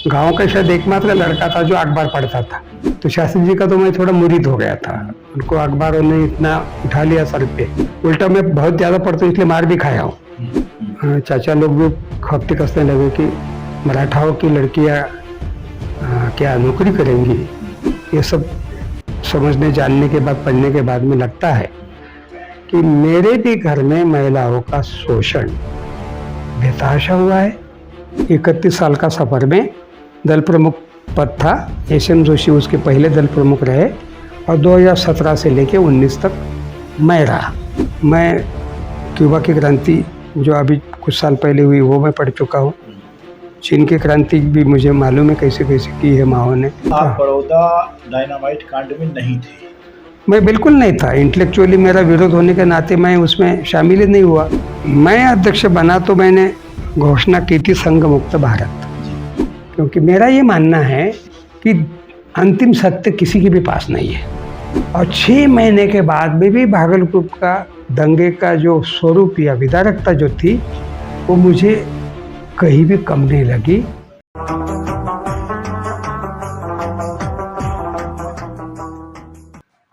गांव का शायद एकमात्र लड़का था जो अखबार पढ़ता था। तो शास्त्री जी का तो मैं थोड़ा मुरीद हो गया था। उनको अखबारों ने इतना उठा लिया सर पे, उल्टा मैं बहुत ज्यादा पढ़ता हूँ इसलिए मार भी खाया हूँ। चाचा लोग भी खपती कसने लगे कि मराठाओं की लड़कियां क्या नौकरी करेंगी। ये सब समझने जानने के बाद, पढ़ने के बाद में लगता है कि मेरे भी घर में महिलाओं का शोषण बेतहाशा हुआ है। 31 साल का सफर में दल प्रमुख पद था, एस.एम. जोशी उसके पहले दल प्रमुख रहे और 2017 से लेके 19 तक मैं रहा। मैं क्यूबा की क्रांति जो अभी कुछ साल पहले हुई वो मैं पढ़ चुका हूँ। चीन की क्रांति भी मुझे मालूम है कैसे कैसे की है माओ ने। आप बड़ौदा डायनामाइट कांड में नहीं थे? मैं बिल्कुल नहीं था। इंटेलेक्चुअली मेरा विरोध होने के नाते मैं उसमें शामिल ही नहीं हुआ। मैं अध्यक्ष बना तो मैंने घोषणा की थी संघ मुक्त भारत, क्योंकि मेरा ये मानना है कि अंतिम सत्य किसी के भी पास नहीं है। और 6 महीने के बाद में भी भागलपुर का दंगे का जो स्वरूप या विदारकता जो थी वो मुझे कहीं भी कम नहीं लगी।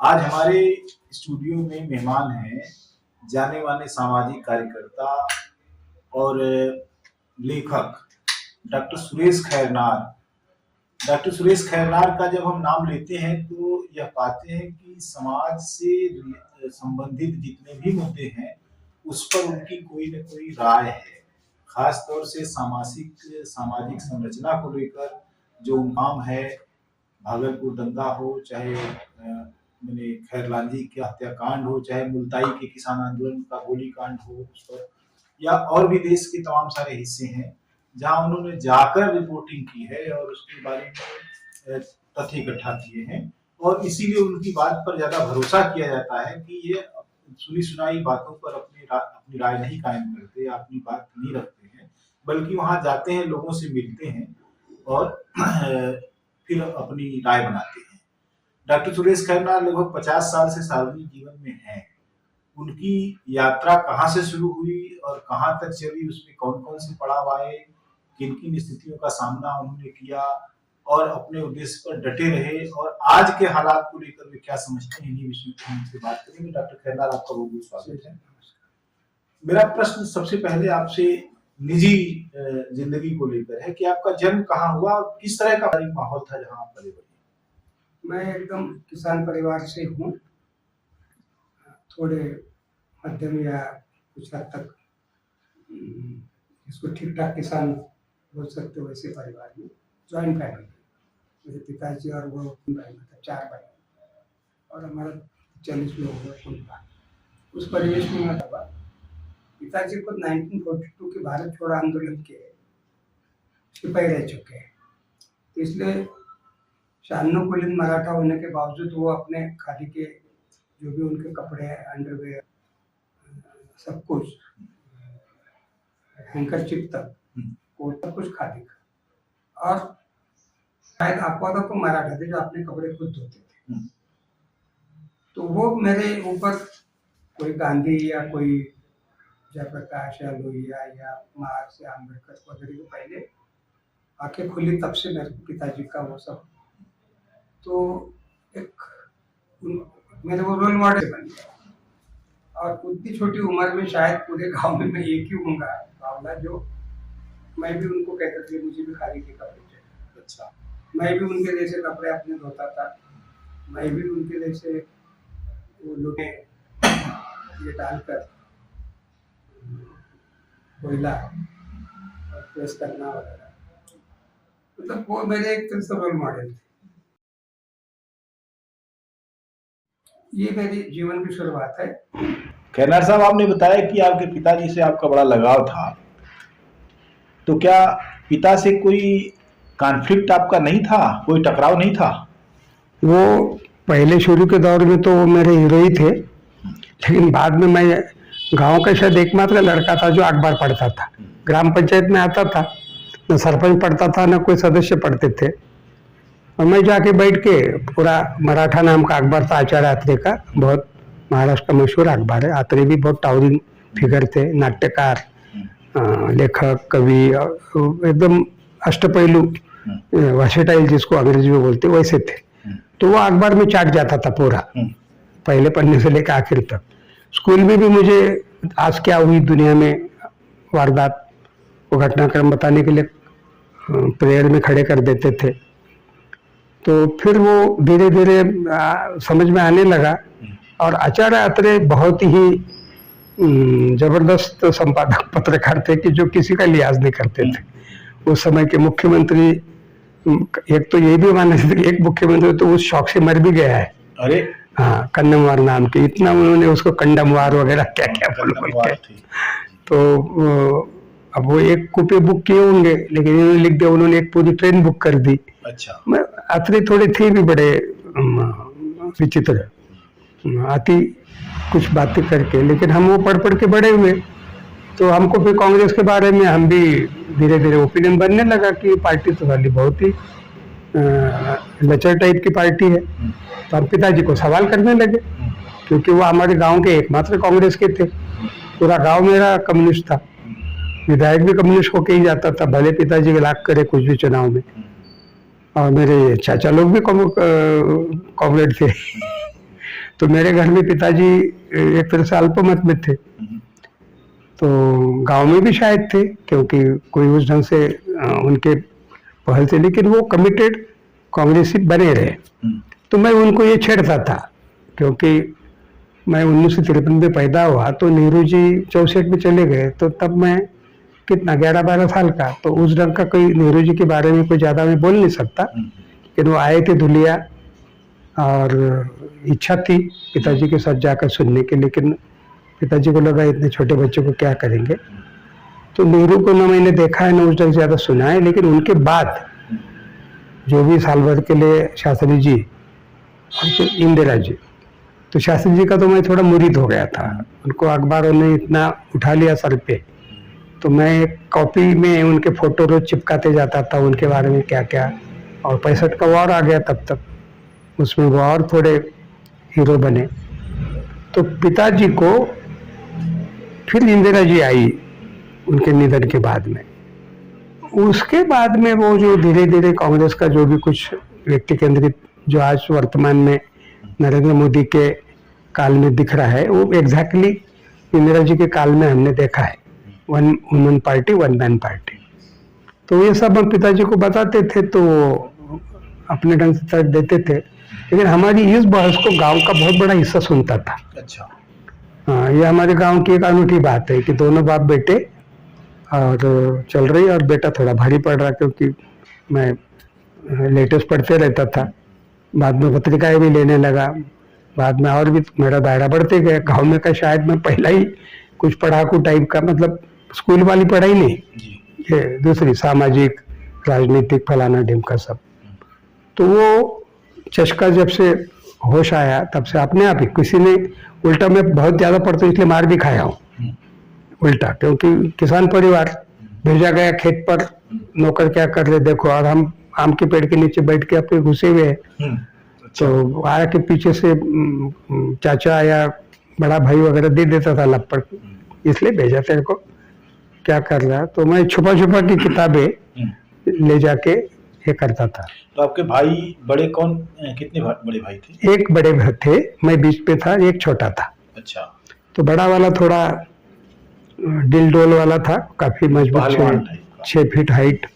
आज हमारे स्टूडियो में मेहमान हैं जाने माने सामाजिक कार्यकर्ता और लेखक डॉक्टर सुरेश खैरनार। डॉक्टर सुरेश खैरनार का जब हम नाम लेते हैं तो यह पाते हैं कि समाज से संबंधित जितने भी मुद्दे हैं उस पर उनकी कोई न कोई राय है। खास तौर से सामाजिक संरचना को लेकर जो काम है, भागलपुर दंगा हो, चाहे मैंने खैरलाल जी के हत्याकांड हो, चाहे मुल्ताई के किसान आंदोलन का गोलीकांड हो उस पर, या और भी देश के तमाम सारे हिस्से हैं जहां उन्होंने जाकर रिपोर्टिंग की है और उसके बारे में तथ्य इकट्ठा किए हैं। और इसीलिए उनकी बात पर ज्यादा भरोसा किया जाता है कि ये सुनी सुनाई बातों पर अपनी राय नहीं कायम करते या अपनी बात नहीं रखते हैं, बल्कि वहां जाते हैं, लोगों से मिलते हैं और फिर अपनी राय बनाते हैं। डॉक्टर सुरेश खैरनार लगभग 50 साल से सार्वजनिक जीवन में हैं। उनकी यात्रा कहाँ से शुरू हुई और कहाँ तक चली, उसमें कौन कौन से पड़ाव आए, किन किन स्थितियों का सामना उन्होंने किया और अपने उद्देश्य पर डटे रहे, और आज के हालात को लेकर वे क्या समझते हैं, इन्हीं विषयों पर हमसे बात करेंगे। डॉक्टर खैरनार, आपका बहुत बहुत स्वागत है। मेरा प्रश्न सबसे पहले आपसे निजी जिंदगी को लेकर है कि आपका जन्म कहाँ हुआ और किस तरह का माहौल था जहाँ आप पले बढ़े? मैं एकदम किसान परिवार से हूँ, थोड़े मध्यम या कुछ हद तक इसको ठीक ठाक किसान बोल सकते हो वैसे परिवार में। जॉइंट फैमिली, मेरे पिताजी और वो 4 भाई और हमारा 40 लोग हुए कुल। उस परिवेश में मैं था। पिताजी को 1942 के भारत छोड़ो आंदोलन के सिपाही रह चुके हैं, तो इसलिए शानुकुलीन मराठा होने के बावजूद वो अपने खादी के जो भी उनके कपड़े, अंडरवेयर, सब कुछ, हैंकरचिप तक, कोट तक कुछ खादी का। और शायद अपवादों को मराठा थे जो अपने कपड़े खुद धोते थे। तो वो मेरे ऊपर कोई गांधी या कोई जयप्रकाश या लोहिया या मार्क्स या अम्बेडकर वगैरह के पहले आंखें खुली तब से मेरे पिताजी का वो सब, तो एक मेरे वो रोल मॉडल बन गया। और उतनी छोटी उम्र में शायद पूरे गांव में मैं एक ही होऊंगा बावला जो मैं भी उनको कहता था मुझे भी खादी के कपड़े चाहिए। अच्छा, मैं भी उनके जैसे कपड़े अपने धोता था, मैं भी उनके जैसे वो लोटे ये डालकर कोयला और प्रेस करना वगैरह, मतलब वो मेरे एक तरह से रोल मॉडल थे। ये मेरी जीवन की शुरुआत है। खैरनार साहब, आपने बताया कि आपके पिताजी से आपका बड़ा लगाव था, तो क्या पिता से कोई कॉन्फ्लिक्ट आपका नहीं था, कोई टकराव नहीं था? वो पहले शुरू के दौर में तो वो मेरे हीरो ही थे, लेकिन बाद में मैं गांव का शायद एकमात्र लड़का था जो अखबार पढ़ता था। ग्राम पंचायत में आता था, न सरपंच पढ़ता था न कोई सदस्य पढ़ते थे, और मैं जाके बैठ के पूरा मराठा नाम का अखबार था, आचार्य आत्रे का, बहुत महाराष्ट्र का मशहूर अखबार है। आत्रे भी बहुत टावरिंग फिगर थे, नाट्यकार, लेखक, कवि, एकदम अष्टपहलू वर्सेटाइल जिसको अंग्रेजी में बोलते वैसे थे। तो वो अखबार में चाट जाता था पूरा, पहले पन्ने से लेकर आखिर तक। स्कूल में भी मुझे आज क्या हुई दुनिया में वारदात, वो घटनाक्रम बताने के लिए प्रेयर में खड़े कर देते थे। तो फिर वो धीरे धीरे समझ में आने लगा। और आचार्य अत्रे बहुत ही जबरदस्त संपादक पत्रकार थे कि जो किसी का लिहाज नहीं करते थे। उस समय के मुख्यमंत्री, एक तो ये भी माना था कि एक मुख्यमंत्री तो उस शौक से मर भी गया है। अरे हाँ, कन्नमवार नाम के, इतना उन्होंने उसको कंडमवार वगैरह क्या क्या बोल के। तो अब वो एक कुपे बुक किए होंगे, लेकिन इन्होंने लिख दिया उन्होंने एक पूरी ट्रेन बुक कर दी। अच्छा। मैं अत्रे थोड़े थे भी बड़े विचित्र, आती कुछ बातें करके, लेकिन हम वो पढ़ पढ़ के बड़े हुए। तो हमको फिर कांग्रेस के बारे में हम भी धीरे धीरे ओपिनियन बनने लगा कि पार्टी तो वाली बहुत ही लचर टाइप की पार्टी है। तो हम पिताजी को सवाल करने लगे, क्योंकि वो हमारे गांव के एकमात्र कांग्रेस के थे। पूरा गांव मेरा कम्युनिस्ट था, विधायक भी कम्युनिस्ट होके ही जाता था, भले पिताजी के लाख करे कुछ भी चुनाव में। और मेरे चाचा लोग भी कॉमरेड थे। तो मेरे घर में पिताजी एक तरह से अल्पमत में थे, तो गांव में भी शायद थे, क्योंकि कोई उस ढंग से उनके पहल से, लेकिन वो कमिटेड कांग्रेसी बने रहे। तो मैं उनको ये छेड़ता था, क्योंकि मैं 1953 में पैदा हुआ, तो नेहरू जी 64 में चले गए। तो तब मैं कितना 11-12 साल का, तो उस ढंग का कोई नेहरू जी के बारे में कोई ज़्यादा मैं बोल नहीं सकता। लेकिन वो आए थे धुलिया, और इच्छा थी पिताजी के साथ जाकर सुनने की, लेकिन पिताजी को लगा इतने छोटे बच्चों को क्या करेंगे। तो नेहरू को ना मैंने देखा है ना उस ढंग ज़्यादा सुना है। लेकिन उनके बाद जो भी साल भर के लिए शास्त्री जी और फिर इंदिरा जी, तो शास्त्री जी का तो मैं थोड़ा मुरीद हो गया था। उनको अखबारों ने इतना उठा लिया सर पे, तो मैं एक कॉपी में उनके फोटो रोज चिपकाते जाता था, उनके बारे में क्या क्या। और 65 का वॉर आ गया तब तक, उसमें वो और थोड़े हीरो बने। तो पिताजी को फिर इंदिरा जी आई उनके निधन के बाद में। उसके बाद में वो जो धीरे धीरे कांग्रेस का जो भी कुछ व्यक्ति केंद्रित जो आज वर्तमान में नरेंद्र मोदी के काल में दिख रहा है, वो एग्जैक्टली इंदिरा जी के काल में हमने देखा है। One woman party, one man party. तो ये सब हम पिताजी को बताते थे, तो वो अपने ढंग से तर्क देते थे। लेकिन हमारी इस बहस को गांव का बहुत बड़ा हिस्सा सुनता था। अच्छा। हाँ, ये हमारे गांव की एक अनूठी बात है कि दोनों बाप बेटे और चल रही, और बेटा थोड़ा भारी पड़ रहा, क्योंकि मैं लेटेस्ट पढ़ते रहता था। बाद में पत्रिकाएं भी लेने लगा, बाद में और भी मेरा दायरा बढ़ते गया। गाँव में का शायद मैं पहला ही कुछ पढ़ाकू टाइप का, मतलब स्कूल वाली पढ़ाई नहीं, ये दूसरी सामाजिक राजनीतिक फलाना ढिमका सब। तो वो चस्का जब से होश आया तब से अपने आप ही किसी ने उल्टा, मैं बहुत ज्यादा पढ़ता इसलिए मार भी खाया हूँ उल्टा, क्योंकि किसान परिवार, भेजा गया खेत पर, नौकर क्या कर रहे देखो, और हम आम के पेड़ के नीचे बैठ के अपने घुसे हुए हैं। तो आया के पीछे से चाचा या बड़ा भाई वगैरह दे देता था लपड़, इसलिए भेजा तेरे को, क्या कर रहा। तो मैं छुपा छुपा की किताबें ले जाके ये करता था। तो आपके भाई बड़े कौन, कितने बड़े भाई थे? एक बड़े भाई थे, मैं बीच पे था, एक छोटा था। अच्छा। तो बड़ा वाला थोड़ा दिल डोल वाला था, काफी मजबूत, 6 फीट हाइट,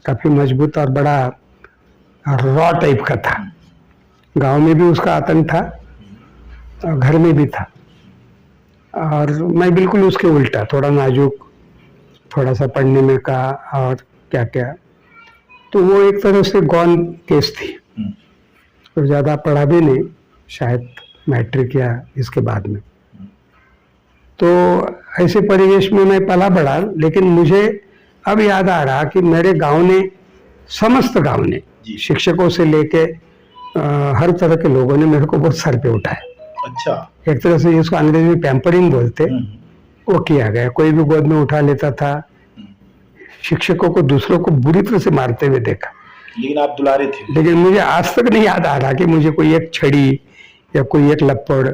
काफी मजबूत और बड़ा रॉ टाइप का था। गांव में भी उसका आतंक था और घर में भी था। और मैं बिल्कुल उसके उल्टा, थोड़ा नाजुक, थोड़ा सा पढ़ने में का और क्या क्या। तो वो एक तरह से गौन केस थी, तो ज़्यादा पढ़ा भी नहीं, शायद मैट्रिक या इसके बाद में। तो ऐसे परिवेश में मैं पला बढ़ा। लेकिन मुझे अब याद आ रहा कि मेरे गांव ने, समस्त गांव ने, शिक्षकों से लेके हर तरह के लोगों ने मेरे को बहुत सर पे उठाया। अच्छा। एक तरह से जिसको अंग्रेजी में पैम्परिंग बोलते, वो किया गया। कोई भी गोद में उठा लेता था। शिक्षकों को दूसरों को बुरी तरह से मारते हुए देखा, लेकिन आप दुलारे थे। लेकिन मुझे आज तक नहीं याद आ रहा कि मुझे कोई एक छड़ी या कोई एक लपड़।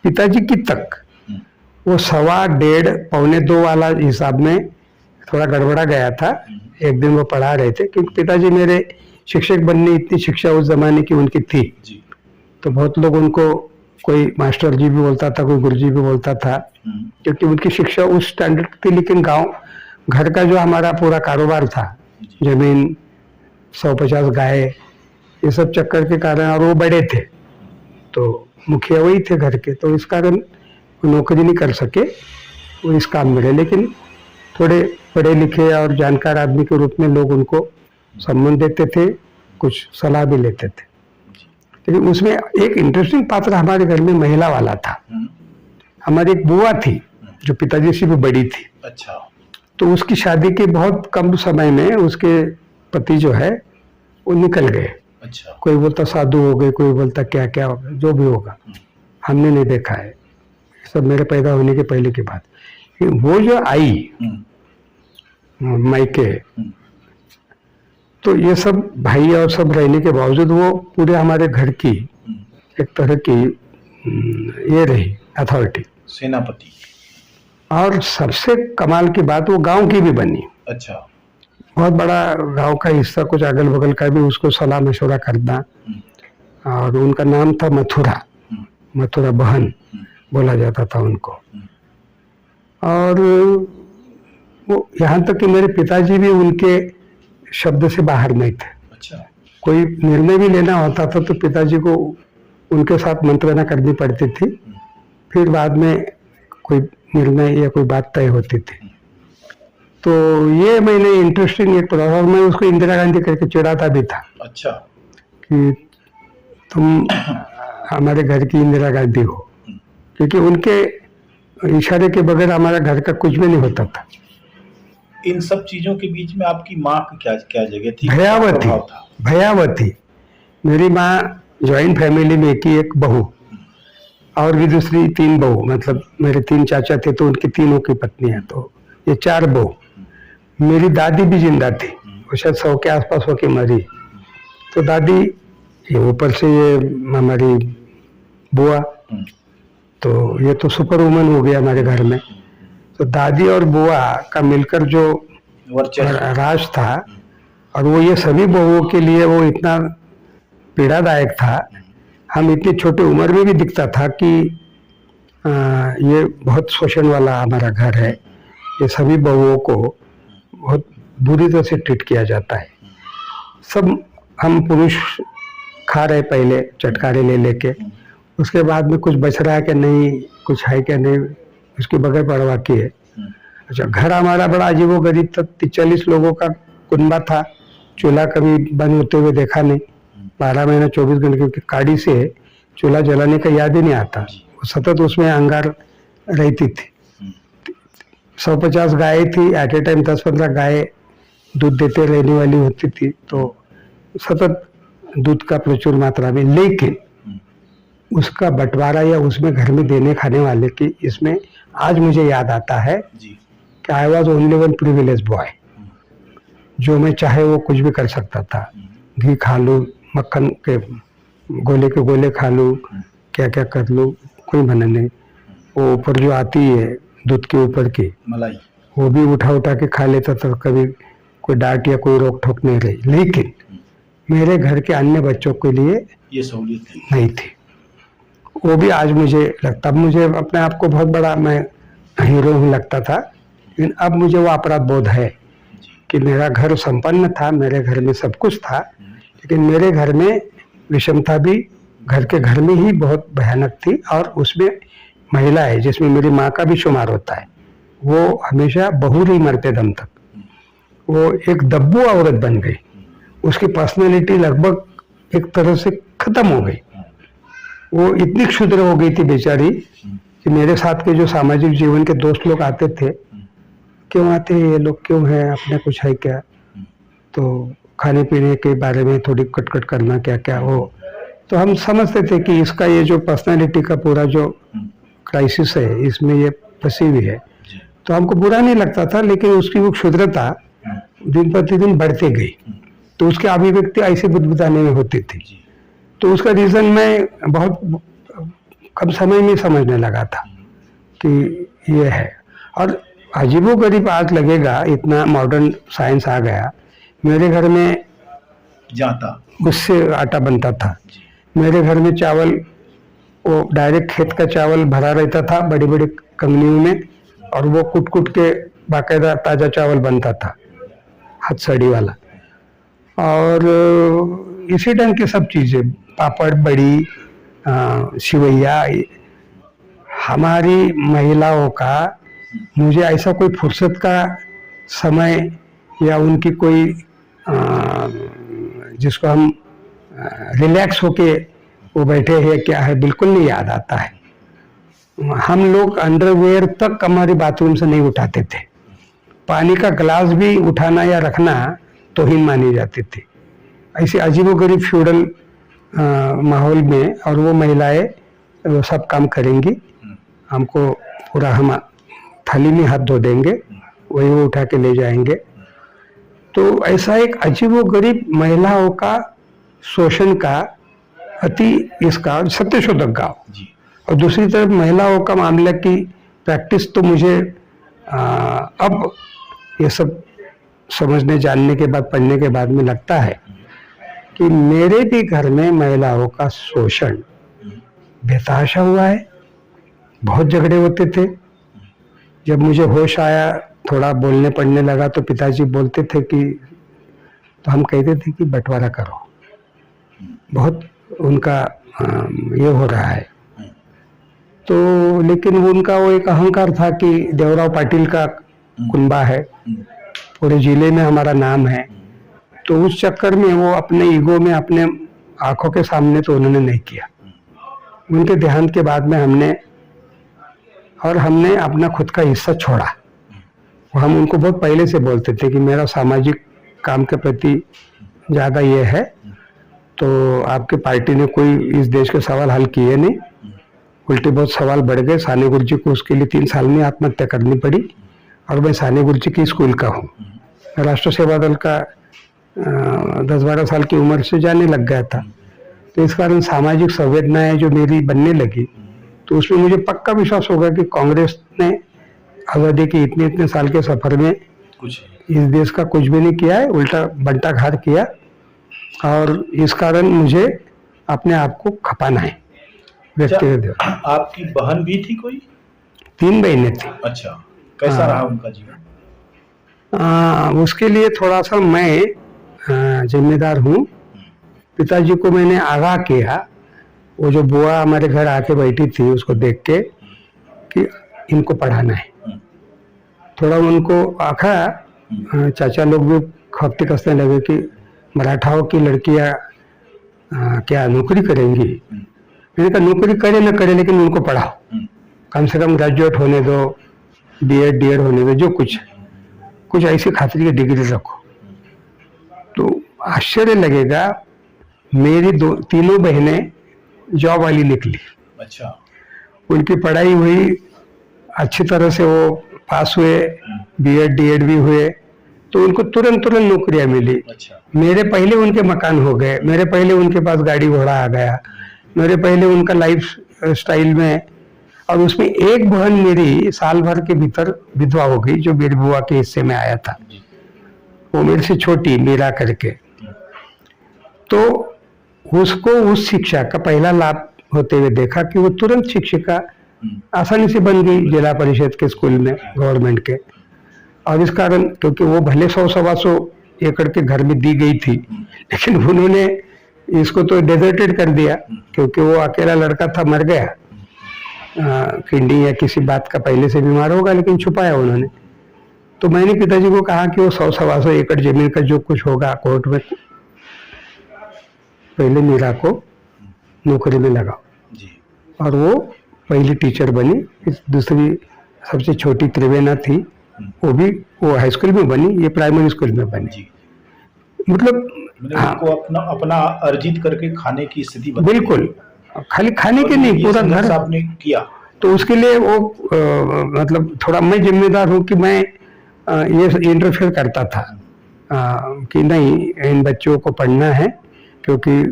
पिताजी की तक वो 1.25, 1.25, 2 वाला हिसाब में थोड़ा गड़बड़ा गया था। एक दिन वो पढ़ा रहे थे, क्योंकि पिताजी मेरे शिक्षक बनने इतनी शिक्षा उस जमाने की उनकी थी, जी। तो बहुत लोग उनको कोई मास्टर जी भी बोलता था, कोई गुरुजी भी बोलता था, क्योंकि उनकी शिक्षा उस स्टैंडर्ड की थी। लेकिन गांव घर का जो हमारा पूरा कारोबार था, जमीन 150 गाय, ये सब चक्कर के कारण, और वो बड़े थे तो मुखिया वही थे घर के, तो इस कारण वो नौकरी नहीं कर सके, वो इस काम में रहे। लेकिन थोड़े पढ़े लिखे और जानकार आदमी के रूप में लोग उनको सम्मान देते थे, कुछ सलाह भी लेते थे। लेकिन उसमें एक इंटरेस्टिंग पात्र हमारे घर में महिला वाला था। हमारी एक बुआ थी जो पिताजी से भी बड़ी थी। अच्छा। तो उसकी शादी के बहुत कम समय में उसके पति जो है वो निकल गए। अच्छा। कोई बोलता साधु हो गए, कोई बोलता क्या क्या हो गया, जो भी होगा हमने नहीं देखा है, सब मेरे पैदा होने के पहले की बात। वो जो आई मायके, तो ये सब भाई और सब रहने के बावजूद वो पूरे हमारे घर की एक तरह की ये रही अथॉरिटी, सेनापति। और सबसे कमाल की बात वो गांव की भी बनी। अच्छा। बहुत बड़ा गांव का हिस्सा, कुछ अगल बगल का भी उसको सलाह मशवरा करना। और उनका नाम था मथुरा, मथुरा बहन बोला जाता था उनको। और वो यहाँ तक कि मेरे पिताजी भी उनके शब्द से बाहर नहीं थे। अच्छा। कोई निर्णय भी लेना होता था तो पिताजी को उनके साथ मंत्रणा करनी पड़ती थी, फिर बाद में कोई निर्णय या कोई बात तय होती थी। तो ये मैंने इंटरेस्टिंग एक पढ़ा, और मैं उसको इंदिरा गांधी करके चिढ़ाता भी था। अच्छा। कि तुम हमारे घर की इंदिरा गांधी हो, क्योंकि उनके इशारे के बगैर हमारा घर का कुछ भी नहीं होता था। इन सब चीजों के बीच में आपकी माँ की क्या क्या जगह थी? भयावती, भयावती। मेरी माँ ज्वाइंट फैमिली में की एक बहू और भी दूसरी 3 बहू, मतलब मेरे 3 चाचा थे तो उनकी तीनों की पत्नियां, तो ये 4 बहू। मेरी दादी भी जिंदा थी, वो शायद 100 के आसपास होके मरी। तो दादी, ये ऊपर से ये हमारी बुआ, तो ये तो सुपर वुमन हो गया हमारे घर में। तो दादी और बुआ का मिलकर जो राज था, और वो ये सभी बहुओं के लिए वो इतना पीड़ादायक था। हम इतनी छोटी उम्र में भी दिखता था कि ये बहुत शोषण वाला हमारा घर है, ये सभी बहुओं को बहुत बुरी तरह से ट्रीट किया जाता है। सब हम पुरुष खा रहे पहले चटकारे ले लेके, उसके बाद में कुछ बच रहा है कि नहीं, कुछ है क्या नहीं, उसकी बगैर परवाह किए। अच्छा, घर हमारा बड़ा अजीबोगरीब था। 40 लोगों का कुनबा था, चूल्हा कभी बंद होते हुए देखा नहीं। 12 महीना 24 घंटे, क्योंकि काड़ी से चूल्हा जलाने का याद ही नहीं आता, सतत उसमें अंगार रहती थी। 150 गाय थी एट ए टाइम, 10-15 गाय दूध देते रहने वाली होती थी, तो सतत दूध का प्रचुर मात्रा में। लेकिन उसका बंटवारा या उसमें घर में देने खाने वाले की, इसमें आज मुझे याद आता है कि I was only one privilege boy, जो मैं चाहे वो कुछ भी कर सकता था। घी खा लूँ, मक्खन के गोले खा लूँ, क्या क्या कर लूँ, कोई मना नहीं। वो ऊपर जो आती है दूध के ऊपर की मलाई, वो भी उठा के खा लेता था, कभी कोई डांट या कोई रोक ठोक नहीं रही। लेकिन मेरे घर के अन्य बच्चों के लिए ये सहूलियत नहीं थी। वो भी आज मुझे लगता, अब मुझे अपने आप को बहुत बड़ा मैं हीरो हूँ लगता था, लेकिन अब मुझे वो अपराध बोध है कि मेरा घर संपन्न था, मेरे घर में सब कुछ था, लेकिन मेरे घर में विषमता भी घर के घर में ही बहुत भयानक थी। और उसमें महिला है, जिसमें मेरी माँ का भी शुमार होता है, वो हमेशा बहू रही मरते दम तक। वो एक दब्बू औरत बन गई, उसकी पर्सनैलिटी लगभग एक तरह से खत्म हो गई। वो इतनी क्षुद्र हो गई थी बेचारी कि मेरे साथ के जो सामाजिक जीवन के दोस्त लोग आते थे, क्यों आते हैं ये लोग, क्यों है, अपने कुछ है क्या, तो खाने पीने के बारे में थोड़ी कटकट करना, क्या क्या हो। तो हम समझते थे कि इसका ये जो पर्सनैलिटी का पूरा जो क्राइसिस है, इसमें ये फंसी हुई है। तो हमको बुरा नहीं लगता था, लेकिन उसकी वो क्षुद्रता दिन प्रतिदिन बढ़ती गई, तो उसकी अभिव्यक्ति ऐसे बुदबुदाने में होती थी। तो उसका रीज़न मैं बहुत कम समय में समझने लगा था कि ये है। और अजीबोगरीब आज लगेगा, इतना मॉडर्न साइंस आ गया। मेरे घर में जाता उससे आटा बनता था। मेरे घर में चावल वो डायरेक्ट खेत का चावल भरा रहता था बड़ी बड़ी कंगनियों में, और वो कुट कुट के बाकायदा ताज़ा चावल बनता था, हथसड़ी वाला। और इसी ढंग की सब चीज़ें, पापड़, बड़ी, सिवैया। हमारी महिलाओं का, मुझे ऐसा कोई फुर्सत का समय या उनकी कोई जिसको हम रिलैक्स होके वो बैठे हैं क्या है, बिल्कुल नहीं याद आता है। हम लोग अंडरवेयर तक हमारी बाथरूम से नहीं उठाते थे। पानी का गिलास भी उठाना या रखना तौहीन मानी जाती थी। ऐसे अजीबोगरीब फ्यूडल माहौल में, और वो महिलाएं वो सब काम करेंगी, हमको पूरा, हम थाली में हाथ धो देंगे, वही वो उठा के ले जाएंगे। तो ऐसा एक अजीबोगरीब महिलाओं का शोषण का अति इसका सत्यशोधक गाँव। और दूसरी तरफ महिलाओं का मामले की प्रैक्टिस तो मुझे अब ये सब समझने जानने के बाद, पढ़ने के बाद में लगता है कि मेरे भी घर में महिलाओं का शोषण बेतहाशा हुआ है। बहुत झगड़े होते थे। जब मुझे होश आया, थोड़ा बोलने पढ़ने लगा, तो पिताजी बोलते थे कि, तो हम कहते थे कि बंटवारा करो। बहुत उनका ये हो रहा है। तो लेकिन उनका वो एक अहंकार था कि देवराव पाटिल का कुनबा है, पूरे जिले में हमारा नाम है। तो उस चक्कर में वो अपने ईगो में, अपने आंखों के सामने तो उन्होंने नहीं किया। उनके देहांत के बाद में हमने अपना खुद का हिस्सा छोड़ा। हम उनको बहुत पहले से बोलते थे कि मेरा सामाजिक काम के प्रति ज़्यादा ये है, तो आपके पार्टी ने कोई इस देश के सवाल हल किए नहीं, उल्टे बहुत सवाल बढ़ गए। साने गुरुजी को उसके लिए 3 साल में आत्महत्या करनी पड़ी। और मैं साने गुरुजी की स्कूल का हूँ। राष्ट्र सेवा दल का 10-12 साल की उम्र से जाने लग गया था। तो इस कारण सामाजिक संवेदनाएं जो मेरी बनने लगी, तो उसमें मुझे पक्का विश्वास होगा कि कांग्रेस ने आज़ादी के इतने साल के सफर में कुछ इस देश का कुछ भी नहीं किया है, उल्टा बंटाघात किया। और इस कारण मुझे अपने आप को खपाना है व्यक्तिगत। आपकी बहन भी थी कोई? 3 बहनें थी। अच्छा, कैसा रहा उनका जीवन? उसके लिए थोड़ा सा मैं जिम्मेदार हूँ। पिताजी को मैंने आगाह किया, वो जो बुआ हमारे घर आके बैठी थी उसको देख के, कि इनको पढ़ाना है। थोड़ा उनको आखा, चाचा लोग भी खपती कसने लगे कि मराठाओं की लड़कियां क्या नौकरी करेंगी। मैंने कहा नौकरी करे न करे, लेकिन उनको पढ़ाओ, कम से कम ग्रेजुएट होने दो, बीएड होने दो, जो कुछ ऐसी खातिर की डिग्री रखो। तो आश्चर्य लगेगा, मेरी 3 बहनें जॉब वाली निकली। अच्छा, उनकी पढ़ाई हुई अच्छी तरह से, वो पास हुए, बीएड डीएड भी हुए, तो उनको तुरंत नौकरियां मिली। अच्छा। मेरे पहले उनके मकान हो गए, मेरे पहले उनके पास गाड़ी घोड़ा आ गया, मेरे पहले उनका लाइफ स्टाइल में। और उसमें एक बहन मेरी साल भर के भीतर विधवा हो गई, जो मेरी बुआ के हिस्से में आया था। वो मेरे से छोटी, मीरा करके। तो उसको उस शिक्षा का पहला लाभ होते हुए देखा कि वो तुरंत शिक्षिका आसानी से बन गई जिला परिषद के स्कूल में, गवर्नमेंट के। और इस कारण, क्योंकि वो भले 100-125 एकड़ के घर में दी गई थी, लेकिन उन्होंने इसको तो डेजर्टेड कर दिया, क्योंकि वो अकेला लड़का था, मर गया, किडनी या किसी बात का पहले से बीमार होगा, लेकिन छुपाया उन्होंने। तो मैंने पिताजी को कहा कि वो 100-125 एकड़ जमीन का जो कुछ होगा कोर्ट में, पहले मीरा को नौकरी में लगाओ। और वो पहली टीचर बनी। दूसरी सबसे छोटी त्रिवेणा थी, वो हाई स्कूल में बनी, ये प्राइमरी स्कूल में बनी। मतलब हाँ, उनको अपना अर्जित करके खाने की स्थिति बिल्कुल, खाली खाने के नहीं, पूरा घर आपने किया। तो उसके लिए वो मतलब थोड़ा मैं जिम्मेदार हूँ कि मैं ये इंटरफेयर करता था कि नहीं, इन बच्चों को पढ़ना है, क्योंकि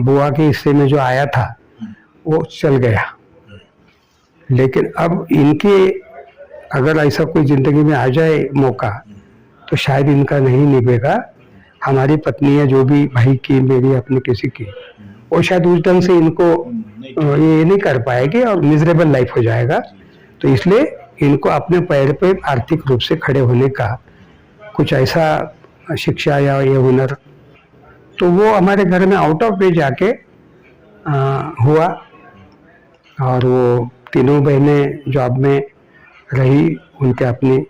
बुआ के हिस्से में जो आया था वो चल गया। लेकिन अब इनके अगर ऐसा कोई जिंदगी में आ जाए मौका तो शायद इनका नहीं निभेगा। हमारी पत्नी है जो भी भाई की, मेरी, अपने किसी की, वो शायद उस ढंग से इनको ये नहीं कर पाएगी और मिजरेबल लाइफ हो जाएगा। तो इसलिए इनको अपने पैर पे आर्थिक रूप से खड़े होने का कुछ ऐसा शिक्षा या ये हुनर, तो वो हमारे घर में आउट ऑफ वे जाके हुआ। और वो तीनों बहनें जॉब में रही, उनके अपनी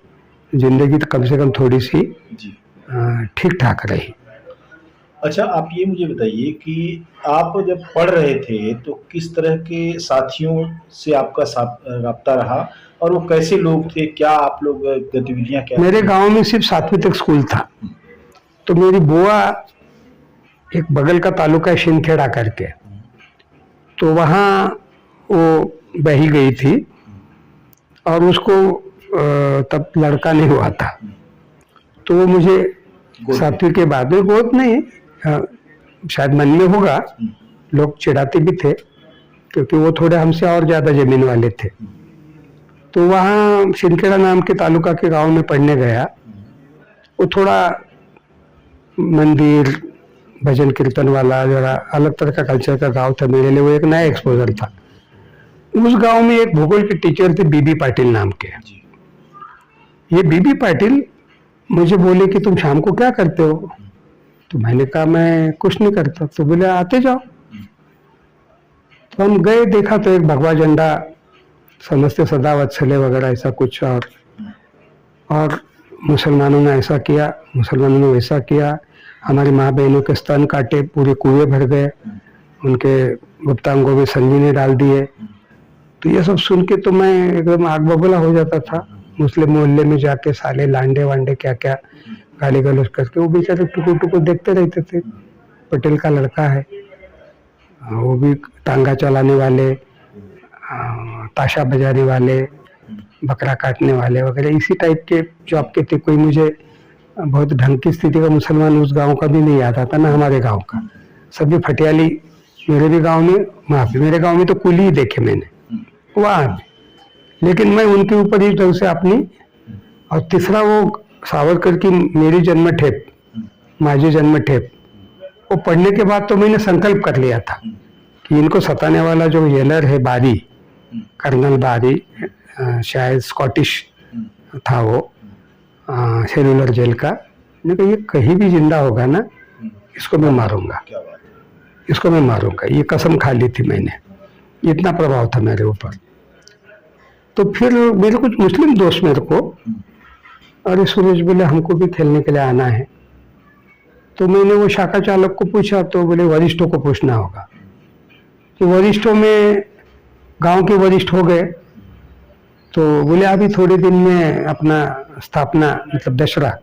जिंदगी तो कम से कम थोड़ी सी ठीक ठाक रही। अच्छा, आप ये मुझे बताइए कि आप जब पढ़ रहे थे तो किस तरह के साथियों से आपका राब्ता रहा और वो कैसे लोग थे, क्या आप लोग गतिविधियां क्या? मेरे गांव में सिर्फ 7वीं तक स्कूल था। तो मेरी बुआ एक बगल का तालुका है शिंदखेड़ा करके, तो वहाँ वो बही गई थी और उसको तब लड़का नहीं हुआ था, तो वो मुझे 7वीं के बाद में, गोद नहीं, शायद मन में होगा, लोग चिढ़ाते भी थे क्योंकि वो थोड़े हमसे और ज्यादा जमीन वाले थे। तो वहाँ शिंदखेड़ा नाम के तालुका के गांव में पढ़ने गया। वो थोड़ा मंदिर भजन कीर्तन वाला जरा अलग तरह का कल्चर का गांव था, मेरे लिए वो एक नया एक्सपोजर था। उस गांव में एक भूगोल के टीचर थे बीबी पाटिल नाम के। ये बीबी पाटिल मुझे बोले कि तुम शाम को क्या करते हो? तो मैंने कहा मैं कुछ नहीं करता। तो बोले आते जाओ। तो हम गए, देखा तो एक भगवा झंडा, समझते सदा वत्सले वगैरह ऐसा कुछ, और मुसलमानों ने ऐसा किया, मुसलमानों ने वैसा किया, हमारी माँ बहनों के स्तन काटे, पूरे कुएं भर गए, उनके गुप्तांगों में संजीवनी डाल दिए। तो ये सब सुन के तो मैं एकदम आग बबूला हो जाता था। मुस्लिम मोहल्ले में जाके साले लांडे वांडे क्या क्या गाली गलौज करके, वो बेचारे टुकुर टुकुर देखते रहते थे। पटेल का लड़का है, वो भी टांगा चलाने वाले, ताशा बजाने वाले, बकरा काटने वाले वगैरह इसी टाइप के जॉब के थे। कोई मुझे बहुत ढंग की स्थिति का मुसलमान उस गांव का भी नहीं आता था, ना हमारे गांव का। सभी फटियाली मेरे भी गांव में, वहाँ पे मेरे गांव में तो कुली ही देखे मैंने वहाँ भी, लेकिन मैं उनके ऊपर इस ढंग से अपनी। और तीसरा वो सावरकर की मेरी जन्म ठेप, माझी जन्म ठेप, वो पढ़ने के बाद तो मैंने संकल्प कर लिया था कि इनको सताने वाला जो येलर है बारी, कर्नल बारी, शायद स्कॉटिश था वो, सेलुलर जेल का, मैंने कहा ये कहीं भी जिंदा होगा ना, इसको मैं मारूंगा, इसको मैं मारूंगा। ये कसम खा ली थी मैंने, इतना प्रभाव था मेरे ऊपर। तो फिर मेरे कुछ मुस्लिम दोस्त मेरे को, अरे सुरेश बोले हमको भी खेलने के लिए आना है। तो मैंने वो शाखा चालक को पूछा, तो बोले वरिष्ठों को पूछना होगा। तो वरिष्ठों में गांव के वरिष्ठ हो गए, तो बोले अभी थोड़े दिन में अपना स्थापना, मतलब दशहरा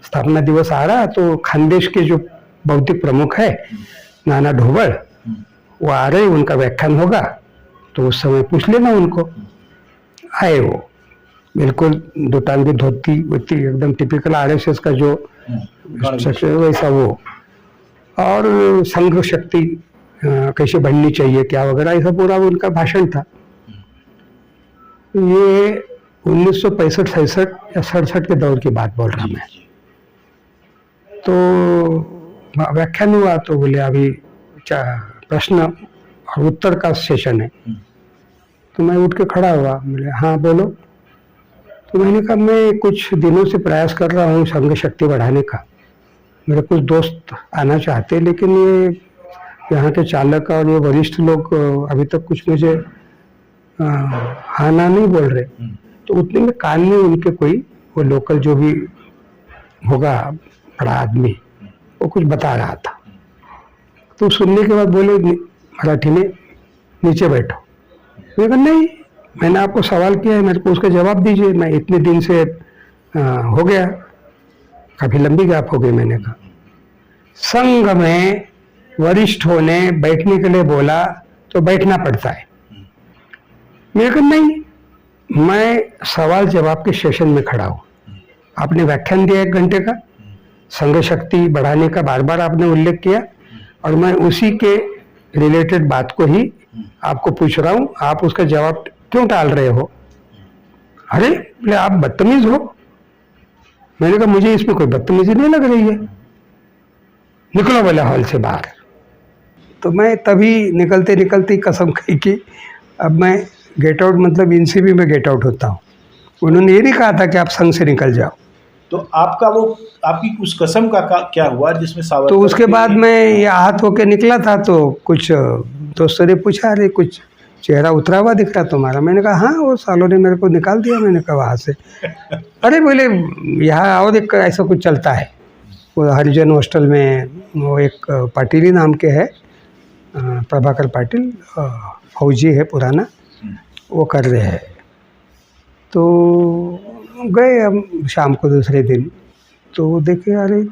स्थापना दिवस आ रहा, तो खानदेश के जो बौद्धिक प्रमुख है नाना ढोबड़, वो आ रहे, उनका व्याख्यान होगा, तो उस समय पूछ लेना उनको। आए वो, बिल्कुल दुटांगी धोती एकदम टिपिकल आरएसएस का जो वैसा वो, और संघ शक्ति कैसे बढ़नी चाहिए क्या वगैरह, ऐसा पूरा उनका भाषण था। ये 1965-66 या 67 के दौर की बात बोल रहा मैं। तो व्याख्यान हुआ, तो बोले अभी प्रश्न और उत्तर का सेशन है। तो मैं उठ के खड़ा हुआ, बोले हाँ बोलो। तो मैंने कहा मैं कुछ दिनों से प्रयास कर रहा हूँ संघ शक्ति बढ़ाने का, मेरे कुछ दोस्त आना चाहते, लेकिन ये यहाँ के चालक और ये वरिष्ठ लोग अभी तक कुछ मुझे हाँ ना नहीं बोल रहे। तो उतने में कान में उनके कोई वो लोकल जो भी होगा बड़ा आदमी, वो कुछ बता रहा था। तो सुनने के बाद बोले मराठी में, नीचे बैठो। मैंने कहा नहीं, मैंने आपको सवाल किया है, मेरे को उसका जवाब दीजिए, मैं इतने दिन से हो गया, काफी लंबी गैप हो गई। मैंने कहा संघ में वरिष्ठों ने बैठने के लिए बोला तो बैठना पड़ता है। मैंने कहा नहीं, मैं सवाल जवाब के सेशन में खड़ा हूँ। आपने व्याख्यान दिया 1 घंटे का, संघ शक्ति बढ़ाने का बार बार आपने उल्लेख किया, और मैं उसी के रिलेटेड बात को ही आपको पूछ रहा हूँ, आप उसका जवाब क्यों टाल रहे हो? अरे बोले आप बदतमीज हो। मैंने कहा मुझे इसमें कोई बदतमीजी नहीं लग रही है, निकलो बोले हॉल से बाहर। तो मैं तभी निकलते निकलते ही कसम खाई कि अब मैं गेट आउट, मतलब इनसे भी मैं गेट आउट होता हूँ। उन्होंने ये नहीं कहा था कि आप संघ से निकल जाओ। तो आपका वो आपकी उस कसम का क्या हुआ जिसमें सावरकर तो उसके के- बाद मैं ये आहत होकर निकला था, तो कुछ दोस्तों ने पूछा अरे कुछ चेहरा उतरा हुआ दिख रहा तुम्हारा। मैंने कहा हाँ, वो सालों ने मेरे को निकाल दिया। मैंने कहा वहाँ से। अरे बोले यहाँ और एक ऐसा कुछ चलता है, वो हरिजन हॉस्टल में वो एक पाटिल नाम के है, प्रभाकर पाटिल, फौजी है पुराना, वो कर रहे हैं। तो गए हम शाम को दूसरे दिन, तो वो देखे अरे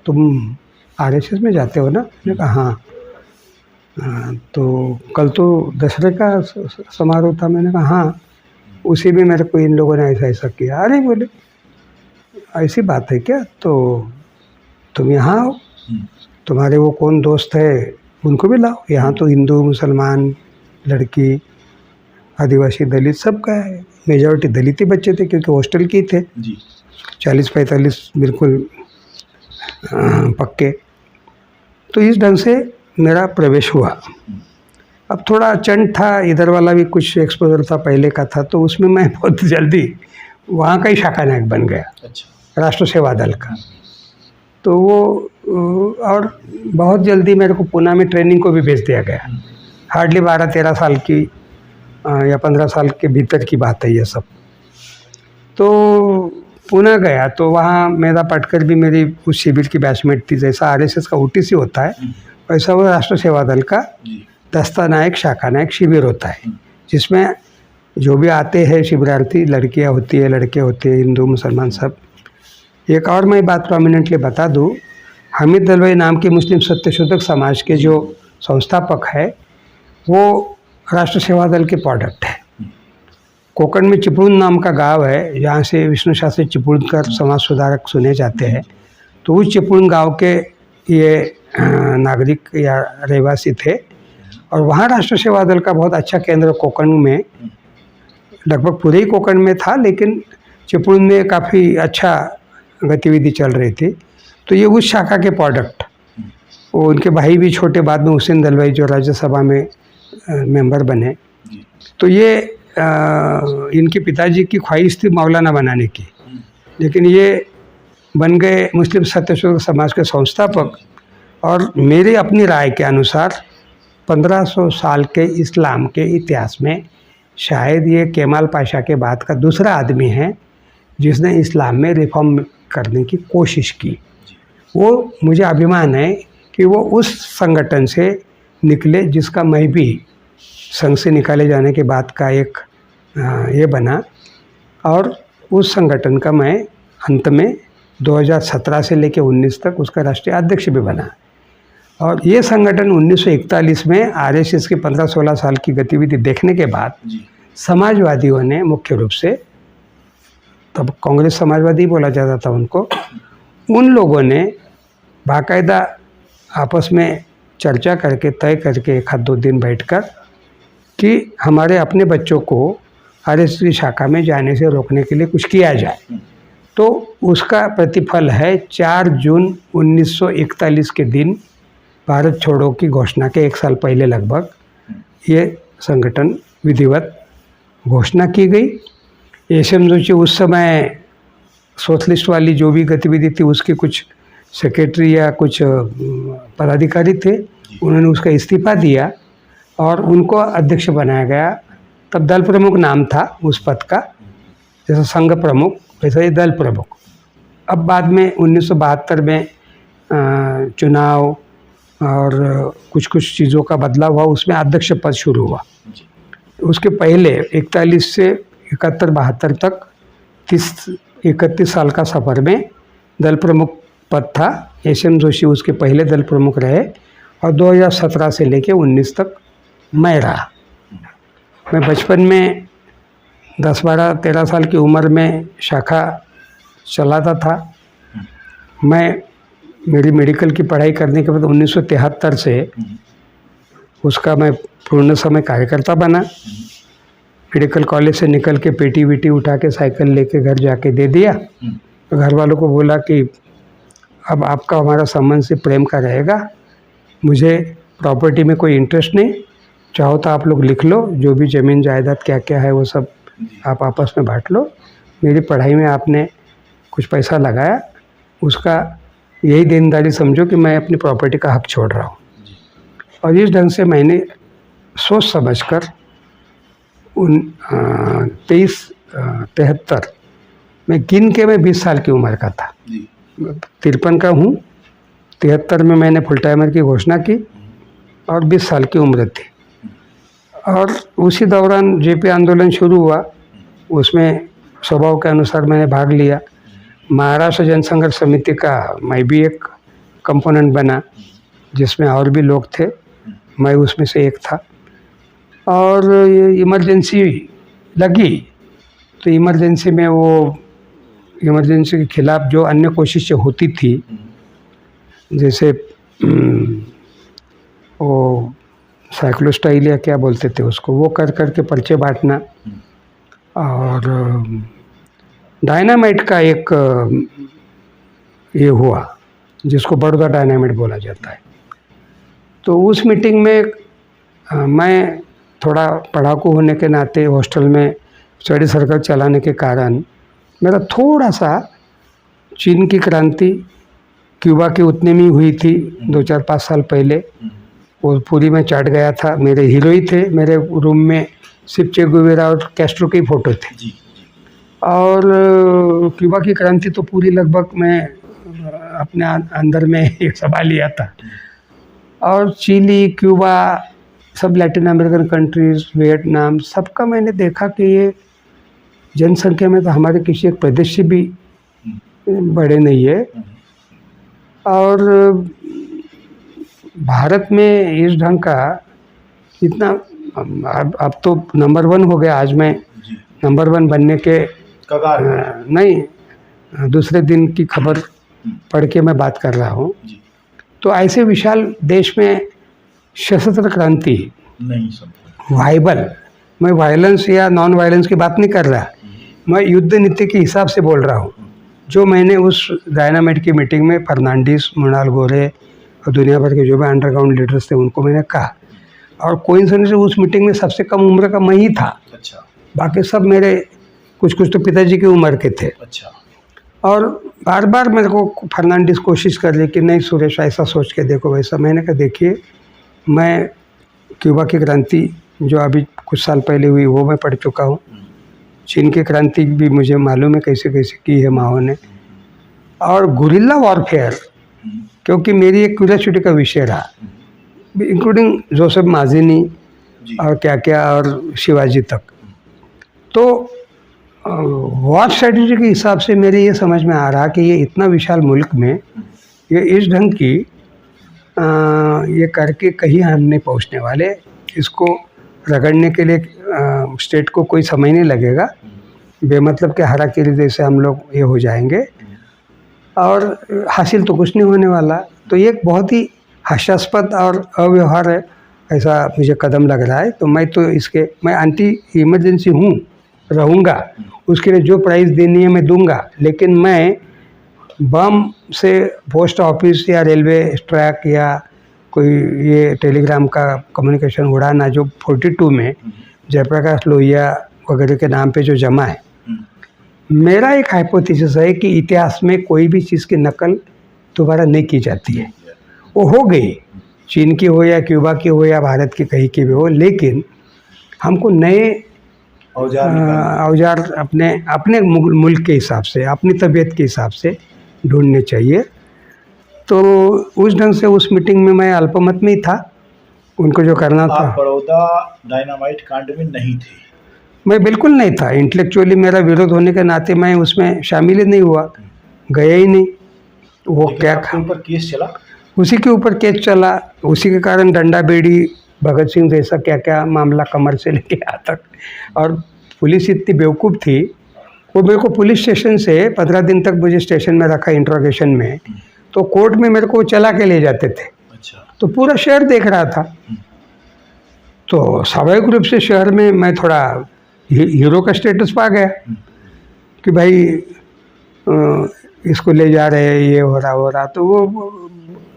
तुम आरएसएस में जाते हो ना। मैंने कहा हाँ। तो कल तो दशहरे का समारोह था। मैंने कहा हाँ, उसी में मेरे को इन लोगों ने ऐसा ऐसा किया। अरे बोले ऐसी बात है क्या, तो तुम यहाँ आओ, तुम्हारे वो कौन दोस्त है उनको भी लाओ, यहाँ तो हिंदू मुसलमान लड़की आदिवासी दलित सबका है। मेजॉरिटी दलित ही बच्चे थे क्योंकि हॉस्टल की थे, जी 40-45 बिल्कुल पक्के। तो इस ढंग से मेरा प्रवेश हुआ। अब थोड़ा चंड था, इधर वाला भी कुछ एक्सपोजर था पहले का था, तो उसमें मैं बहुत जल्दी वहाँ का ही शाखा नायक बन गया, अच्छा राष्ट्र सेवा दल का। तो वो और बहुत जल्दी मेरे को पूना में ट्रेनिंग को भी भेज दिया गया। हार्डली 12-13 साल की या 15 साल के भीतर की बात है ये सब। तो पूना गया तो वहाँ मेधा पाटकर भी मेरी उस शिविर की बैचमेट थी। जैसा आरएसएस का ओटीसी होता है वैसा वो राष्ट्र सेवा दल का जी दस्ता नायक शाखा नायक शिविर होता है, जिसमें जो भी आते हैं शिविरार्थी, लड़कियाँ होती है लड़के होते हैं, हिंदू मुसलमान सब। एक और मैं बात प्रोमिनेंटली बता दूँ, हामिद दलवाई नाम के मुस्लिम सत्यशोधक समाज के जो संस्थापक है वो राष्ट्र सेवा दल के प्रोडक्ट है। कोकण में चिपळूण नाम का गांव है जहाँ से विष्णु शास्त्री चिपळूणकर समाज सुधारक सुने जाते हैं। तो उस चिपळूण गांव के ये नागरिक या रहवासी थे और वहाँ राष्ट्र सेवा दल का बहुत अच्छा केंद्र कोकण में, लगभग पूरे ही कोकण में था, लेकिन चिपळूण में काफ़ी अच्छा गतिविधि चल रही थी। तो ये उस शाखा के प्रोडक्ट, वो उनके भाई भी छोटे बाद में हुसैन दलवाई जो राज्यसभा में मेंबर बने। तो ये इनके पिताजी की ख्वाहिश थी मौलाना बनाने की, लेकिन ये बन गए मुस्लिम सत्यशोधक समाज के संस्थापक। और मेरी अपनी राय के अनुसार 1500 साल के इस्लाम के इतिहास में शायद ये केमाल पाशा के बाद का दूसरा आदमी है जिसने इस्लाम में रिफॉर्म करने की कोशिश की। वो मुझे अभिमान है कि वो उस संगठन से निकले जिसका मैं भी संघ से निकाले जाने के बाद का एक ये बना, और उस संगठन का मैं अंत में 2017 से लेकर 19 तक उसका राष्ट्रीय अध्यक्ष भी बना। और ये संगठन 1941 में आरएसएस के 15-16 साल की गतिविधि देखने के बाद समाजवादियों ने, मुख्य रूप से तब कांग्रेस समाजवादी बोला जाता था उनको, उन लोगों ने बाकायदा आपस में चर्चा करके तय करके एक आध 2 दिन बैठकर कि हमारे अपने बच्चों को आरएसएस की शाखा में जाने से रोकने के लिए कुछ किया जाए। तो उसका प्रतिफल है 4 जून 1941 के दिन भारत छोड़ो की घोषणा के 1 साल पहले लगभग ये संगठन विधिवत घोषणा की गई। एसएम जोशी उस समय सोशलिस्ट वाली जो भी गतिविधि थी उसके कुछ सेक्रेटरी या कुछ पदाधिकारी थे, उन्होंने उसका इस्तीफा दिया और उनको अध्यक्ष बनाया गया। तब दल प्रमुख नाम था उस पद का, जैसा संघ प्रमुख वैसा ये दल प्रमुख। अब बाद में 1972 में चुनाव और कुछ चीज़ों का बदलाव हुआ, उसमें अध्यक्ष पद शुरू हुआ। उसके पहले 41 से 71-72 तक 30-31 साल का सफ़र में दल प्रमुख पद था। एसएम जोशी उसके पहले दल प्रमुख रहे और 2017 से लेकर 19 तक मैं रहा। मैं बचपन में 10-12-13 साल की उम्र में शाखा चलाता था। मेरी मेडिकल की पढ़ाई करने के बाद 1973 से उसका मैं पूर्ण समय कार्यकर्ता बना मेडिकल कॉलेज से निकल के पेटी वेटी उठा के साइकिल लेके घर जाके दे दिया। तो घर वालों को बोला कि अब आपका हमारा संबंध से प्रेम का रहेगा, मुझे प्रॉपर्टी में कोई इंटरेस्ट नहीं, चाहो तो आप लोग लिख लो, जो भी ज़मीन जायदाद क्या क्या है वो सब आप आपस में बांट लो, मेरी पढ़ाई में आपने कुछ पैसा लगाया, उसका यही देनदारी समझो कि मैं अपनी प्रॉपर्टी का हक छोड़ रहा हूँ। और इस ढंग से मैंने सोच समझकर 2373 में गिन के मैं 20 साल की उम्र का था, 53 का हूँ, 73 में मैंने फुल टाइमर की घोषणा की और 20 साल की उम्र थी। और उसी दौरान जेपी आंदोलन शुरू हुआ, उसमें स्वभाव के अनुसार मैंने भाग लिया। महाराष्ट्र जनसंघर्ष समिति का मैं भी एक कंपोनेंट बना, जिसमें और भी लोग थे, मैं उसमें से एक था। और इमरजेंसी लगी तो इमरजेंसी में वो इमरजेंसी के खिलाफ जो अन्य कोशिशें होती थी, जैसे वो साइक्लोस्टाइल या क्या बोलते थे उसको, वो कर कर के पर्चे बांटना। और डायनामाइट का एक ये हुआ जिसको बड़ौदा डायनामाइट बोला जाता है। तो उस मीटिंग में मैं थोड़ा पढ़ाकू होने के नाते हॉस्टल में स्टडी सर्कल चलाने के कारण मेरा थोड़ा सा चीन की क्रांति क्यूबा की उतने में हुई थी 2-4-5 साल पहले, वो पूरी में चाट गया था। मेरे हीरो ही थे, मेरे रूम में सिर्फ चे गुवेरा और कैस्ट्रो की फ़ोटो थे। और क्यूबा की क्रांति तो पूरी लगभग मैं अपने अंदर में एक सभा लिया था। और चिली, क्यूबा, सब लैटिन अमेरिकन कंट्रीज़, वियतनाम, सबका मैंने देखा कि ये जनसंख्या में तो हमारे किसी एक प्रदेश से भी बड़े नहीं है। और भारत में इस ढंग का इतना अब तो नंबर 1 हो गया। आज मैं नंबर 1 बनने के कगार नहीं, दूसरे दिन की खबर पढ़ के मैं बात कर रहा हूँ। तो ऐसे विशाल देश में सशस्त्र क्रांति नहीं समझ वाइबल, मैं वायलेंस या नॉन वायलेंस की बात नहीं कर रहा, मैं युद्ध नीति के हिसाब से बोल रहा हूँ। जो मैंने उस डायनामाइट की मीटिंग में फर्नांडिस, मृणाल गोरे और दुनिया भर के जो भी अंडरग्राउंड लीडर्स थे उनको मैंने कहा। और कोइंसिडेंस से उस मीटिंग में सबसे कम उम्र का मैं ही था। अच्छा बाकी सब मेरे कुछ तो पिताजी की उम्र के थे। अच्छा। और बार बार मेरे को फर्नांडिस कोशिश कर रही कि नहीं सुरेश ऐसा सोच के देखो वैसा। मैंने कहा देखिए, मैं क्यूबा की क्रांति जो अभी कुछ साल पहले हुई वो मैं पढ़ चुका हूँ, चीन की क्रांति भी मुझे मालूम है कैसे कैसे की है माओ ने। और गुरिल्ला वॉरफेयर क्योंकि मेरी एक क्यूरियोसिटी का विषय रहा, इंक्लूडिंग जोसेफ माजिनी और क्या क्या और शिवाजी तक। तो वॉर स्ट्रेटजी के हिसाब से मेरे ये समझ में आ रहा कि ये इतना विशाल मुल्क में ये इस ढंग की ये करके कहीं हम नहीं पहुंचने वाले। इसको रगड़ने के लिए स्टेट को कोई समय नहीं लगेगा, बेमतलब के हाराकिरी जैसे हम लोग ये हो जाएंगे और हासिल तो कुछ नहीं होने वाला। तो ये एक बहुत ही हास्यास्पद और अव्यवहार है ऐसा मुझे कदम लग रहा है। तो मैं तो मैं एंटी इमरजेंसी हूँ, रहूँगा, उसके लिए जो प्राइस देनी है मैं दूंगा। लेकिन मैं बम से पोस्ट ऑफिस या रेलवे ट्रैक या कोई ये टेलीग्राम का कम्युनिकेशन उड़ाना जो 42 में जयप्रकाश लोहिया वगैरह के नाम पे जो जमा है, मेरा एक हाइपोथेसिस है कि इतिहास में कोई भी चीज़ की नकल दोबारा नहीं की जाती है। वो हो गई, चीन की हो या क्यूबा की हो या भारत की कहीं की भी हो, लेकिन हमको नए औजार अपने मुल्क के हिसाब से, अपनी तबीयत के हिसाब से ढूंढने चाहिए। तो उस ढंग से उस मीटिंग में मैं अल्पमत में ही था, उनको जो करना था। आप बड़ौदा डायनामाइट कांड में नहीं थे? मैं बिल्कुल नहीं था। इंटेलेक्चुअली मेरा विरोध होने के नाते मैं उसमें शामिल ही नहीं हुआ, गया ही नहीं। वो क्या ऊपर केस चला, उसी के ऊपर केस चला, उसी के कारण डंडा बेड़ी भगत सिंह जैसा क्या क्या मामला कमर से लेके यहाँ तक। और पुलिस इतनी बेवकूफ़ थी, वो मेरे को पुलिस स्टेशन से 15 दिन तक मुझे स्टेशन में रखा इंट्रोगेशन में, तो कोर्ट में मेरे को चला के ले जाते थे। अच्छा। तो पूरा शहर देख रहा था। तो स्वाभाविक रूप से शहर में मैं थोड़ा हीरो का स्टेटस पा गया कि भाई इसको ले जा रहे हैं, ये हो रहा। तो वो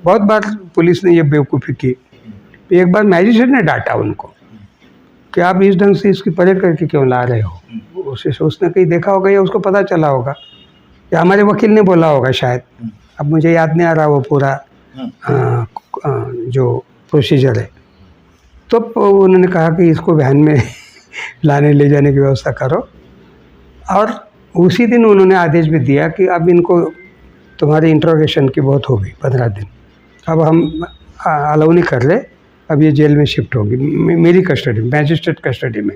बहुत बार पुलिस ने ये बेवकूफ़ी की। एक बार मैजिस्ट्रेट ने डांटा उनको कि आप इस ढंग से इसकी परेड करके क्यों ला रहे हो। उसने कहीं देखा होगा या उसको पता चला होगा या हमारे वकील ने बोला होगा शायद, अब मुझे याद नहीं आ रहा वो पूरा जो प्रोसीजर है। तो उन्होंने कहा कि इसको वैन में लाने ले जाने की व्यवस्था करो, और उसी दिन उन्होंने आदेश भी दिया कि अब इनको तुम्हारी इंट्रोगेशन की बहुत होगी 15 दिन, अब हम अलाउ नहीं कर रहे, अब ये जेल में शिफ्ट होगी मेरी कस्टडी, मैजिस्ट्रेट कस्टडी में।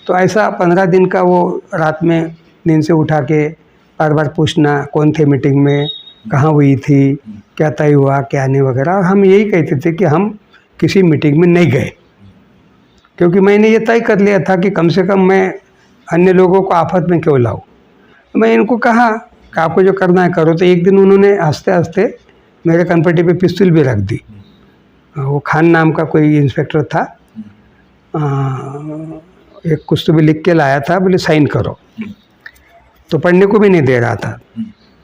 तो ऐसा 15 दिन का वो रात में नींद से उठा के बार बार पूछना कौन थे मीटिंग में, कहाँ हुई थी, क्या तय हुआ क्या नहीं वगैरह। और हम यही कहते थे कि हम किसी मीटिंग में नहीं गए, क्योंकि मैंने ये तय कर लिया था कि कम से कम मैं अन्य लोगों को आफत में क्यों लाऊं। मैं इनको कहा कि आपको जो करना है करो। तो एक दिन उन्होंने हंसते हंसते मेरे कनपट्टी पे पिस्तौल भी रख दी। वो खान नाम का कोई इंस्पेक्टर था, एक कुछ तो भी लिख के लाया था, बोले साइन करो, तो पढ़ने को भी नहीं दे रहा था।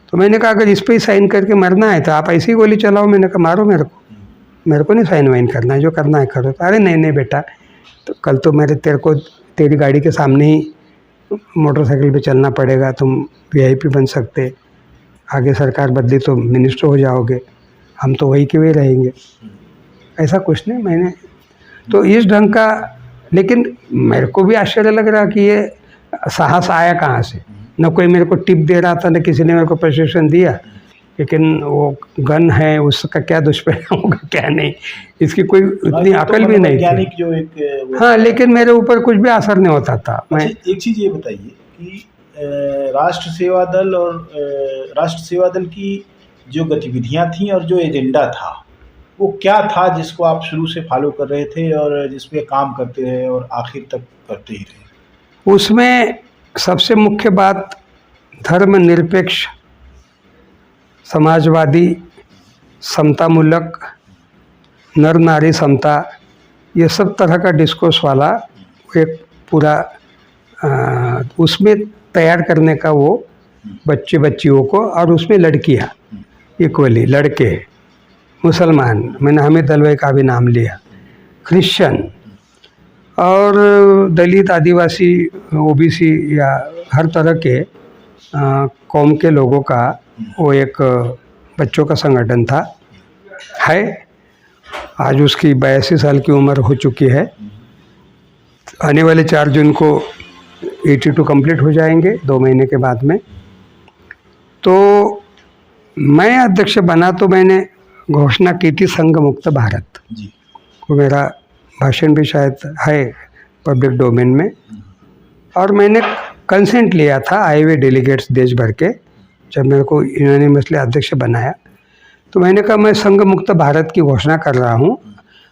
तो मैंने कहा अगर इस पर ही साइन करके मरना है तो आप ऐसी गोली चलाओ। मैंने कहा मारो मेरे को नहीं साइन वाइन करना है, जो करना है करो। तो अरे नहीं बेटा, तो कल तो तेरी गाड़ी के सामने ही मोटरसाइकिल पे चलना पड़ेगा, तुम वीआईपी बन सकते, आगे सरकार बदली तो मिनिस्टर हो जाओगे, हम तो वही के वही रहेंगे। ऐसा कुछ नहीं मैंने तो इस ढंग का। लेकिन मेरे को भी आश्चर्य लग रहा कि ये साहस आया कहाँ से। न कोई मेरे को टिप दे रहा था, न किसी ने मेरे को प्रशिक्षण दिया। लेकिन वो गन है, उसका क्या दुष्परिणाम होगा क्या नहीं, इसकी कोई इतनी अकल भी नहीं थी। जो एक हाँ, लेकिन मेरे ऊपर कुछ भी असर नहीं होता था। मैं एक चीज़ ये बताइए कि राष्ट्र सेवा दल और राष्ट्र सेवा दल की जो गतिविधियां थी और जो एजेंडा था वो क्या था जिसको आप शुरू से फॉलो कर रहे थे और जिसपे काम करते रहे और आखिर तक करते ही रहे? उसमें सबसे मुख्य बात धर्मनिरपेक्ष, समाजवादी, समतामूलक, नर नारी समता, ये सब तरह का डिस्कोर्स वाला एक पूरा उसमें तैयार करने का वो बच्चियों को, और उसमें लड़कियां इक्वली, लड़के, मुसलमान, मैंने हमीद अलवई का भी नाम लिया, क्रिश्चियन और दलित, आदिवासी, ओबीसी या हर तरह के कौम के लोगों का वो एक बच्चों का संगठन था है। आज उसकी 82 साल की उम्र हो चुकी है। आने वाले 4 जून को 82 कंप्लीट हो जाएंगे 2 महीने के बाद में। तो मैं अध्यक्ष बना तो मैंने घोषणा की थी संघ मुक्त भारत जी। वो मेरा भाषण भी शायद है पब्लिक डोमेन में, और मैंने कंसेंट लिया था आए हुए डेलीगेट्स देश भर के। जब मेरे को यूनानिमसली अध्यक्ष बनाया तो मैंने कहा मैं संघ मुक्त भारत की घोषणा कर रहा हूँ,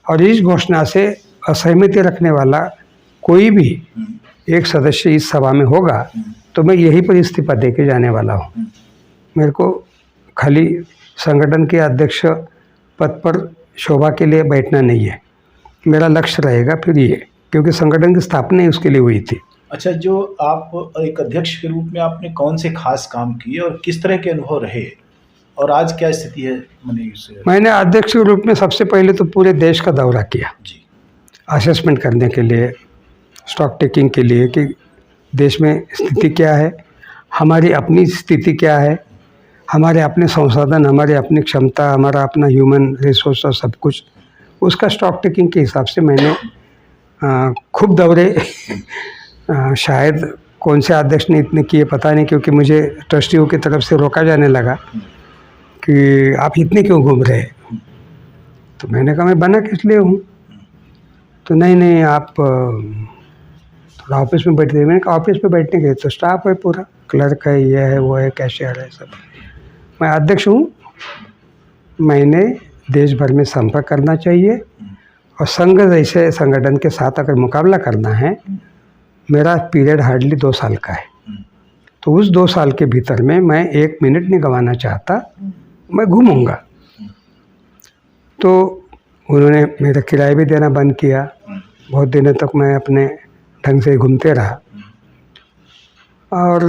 और इस घोषणा से असहमति रखने वाला कोई भी एक सदस्य इस सभा में होगा तो मैं यही पर इस्तीफा दे के जाने वाला हूँ। मेरे को खाली संगठन के अध्यक्ष पद पर शोभा के लिए बैठना नहीं है, मेरा लक्ष्य रहेगा फिर ये, क्योंकि संगठन की स्थापना ही उसके लिए हुई थी। अच्छा, जो आप एक अध्यक्ष के रूप में आपने कौन से खास काम किए और किस तरह के अनुभव रहे और आज क्या स्थिति है मनीष से? मैंने अध्यक्ष के रूप में सबसे पहले तो पूरे देश का दौरा किया जी, असेसमेंट करने के लिए, स्टॉक टेकिंग के लिए कि देश में स्थिति क्या है, हमारी अपनी स्थिति क्या है, हमारे अपने संसाधन, हमारी अपनी क्षमता, हमारा अपना ह्यूमन रिसोर्स और सब कुछ, उसका स्टॉक टेकिंग के हिसाब से मैंने खूब दौरे शायद कौन से अध्यक्ष ने इतने किए पता नहीं, क्योंकि मुझे ट्रस्टियों की तरफ से रोका जाने लगा कि आप इतने क्यों घूम रहे हैं। तो मैंने कहा मैं बना किस लिए हूँ, तो नहीं आप थोड़ा ऑफिस में बैठते। मैंने कहा ऑफिस में बैठने के तो स्टाफ है पूरा, क्लर्क है, ये है वो है, कैशियर है, सब। मैं अध्यक्ष हूँ, मैंने देश भर में संपर्क करना चाहिए, और संघ जैसे संगठन के साथ अगर मुकाबला करना है, मेरा पीरियड हार्डली 2 साल का है, तो उस 2 साल के भीतर में मैं 1 मिनट नहीं गंवाना चाहता, मैं घूमूंगा। तो उन्होंने मेरा किराया भी देना बंद किया, बहुत दिनों तक मैं अपने ढंग से घूमते रहा। और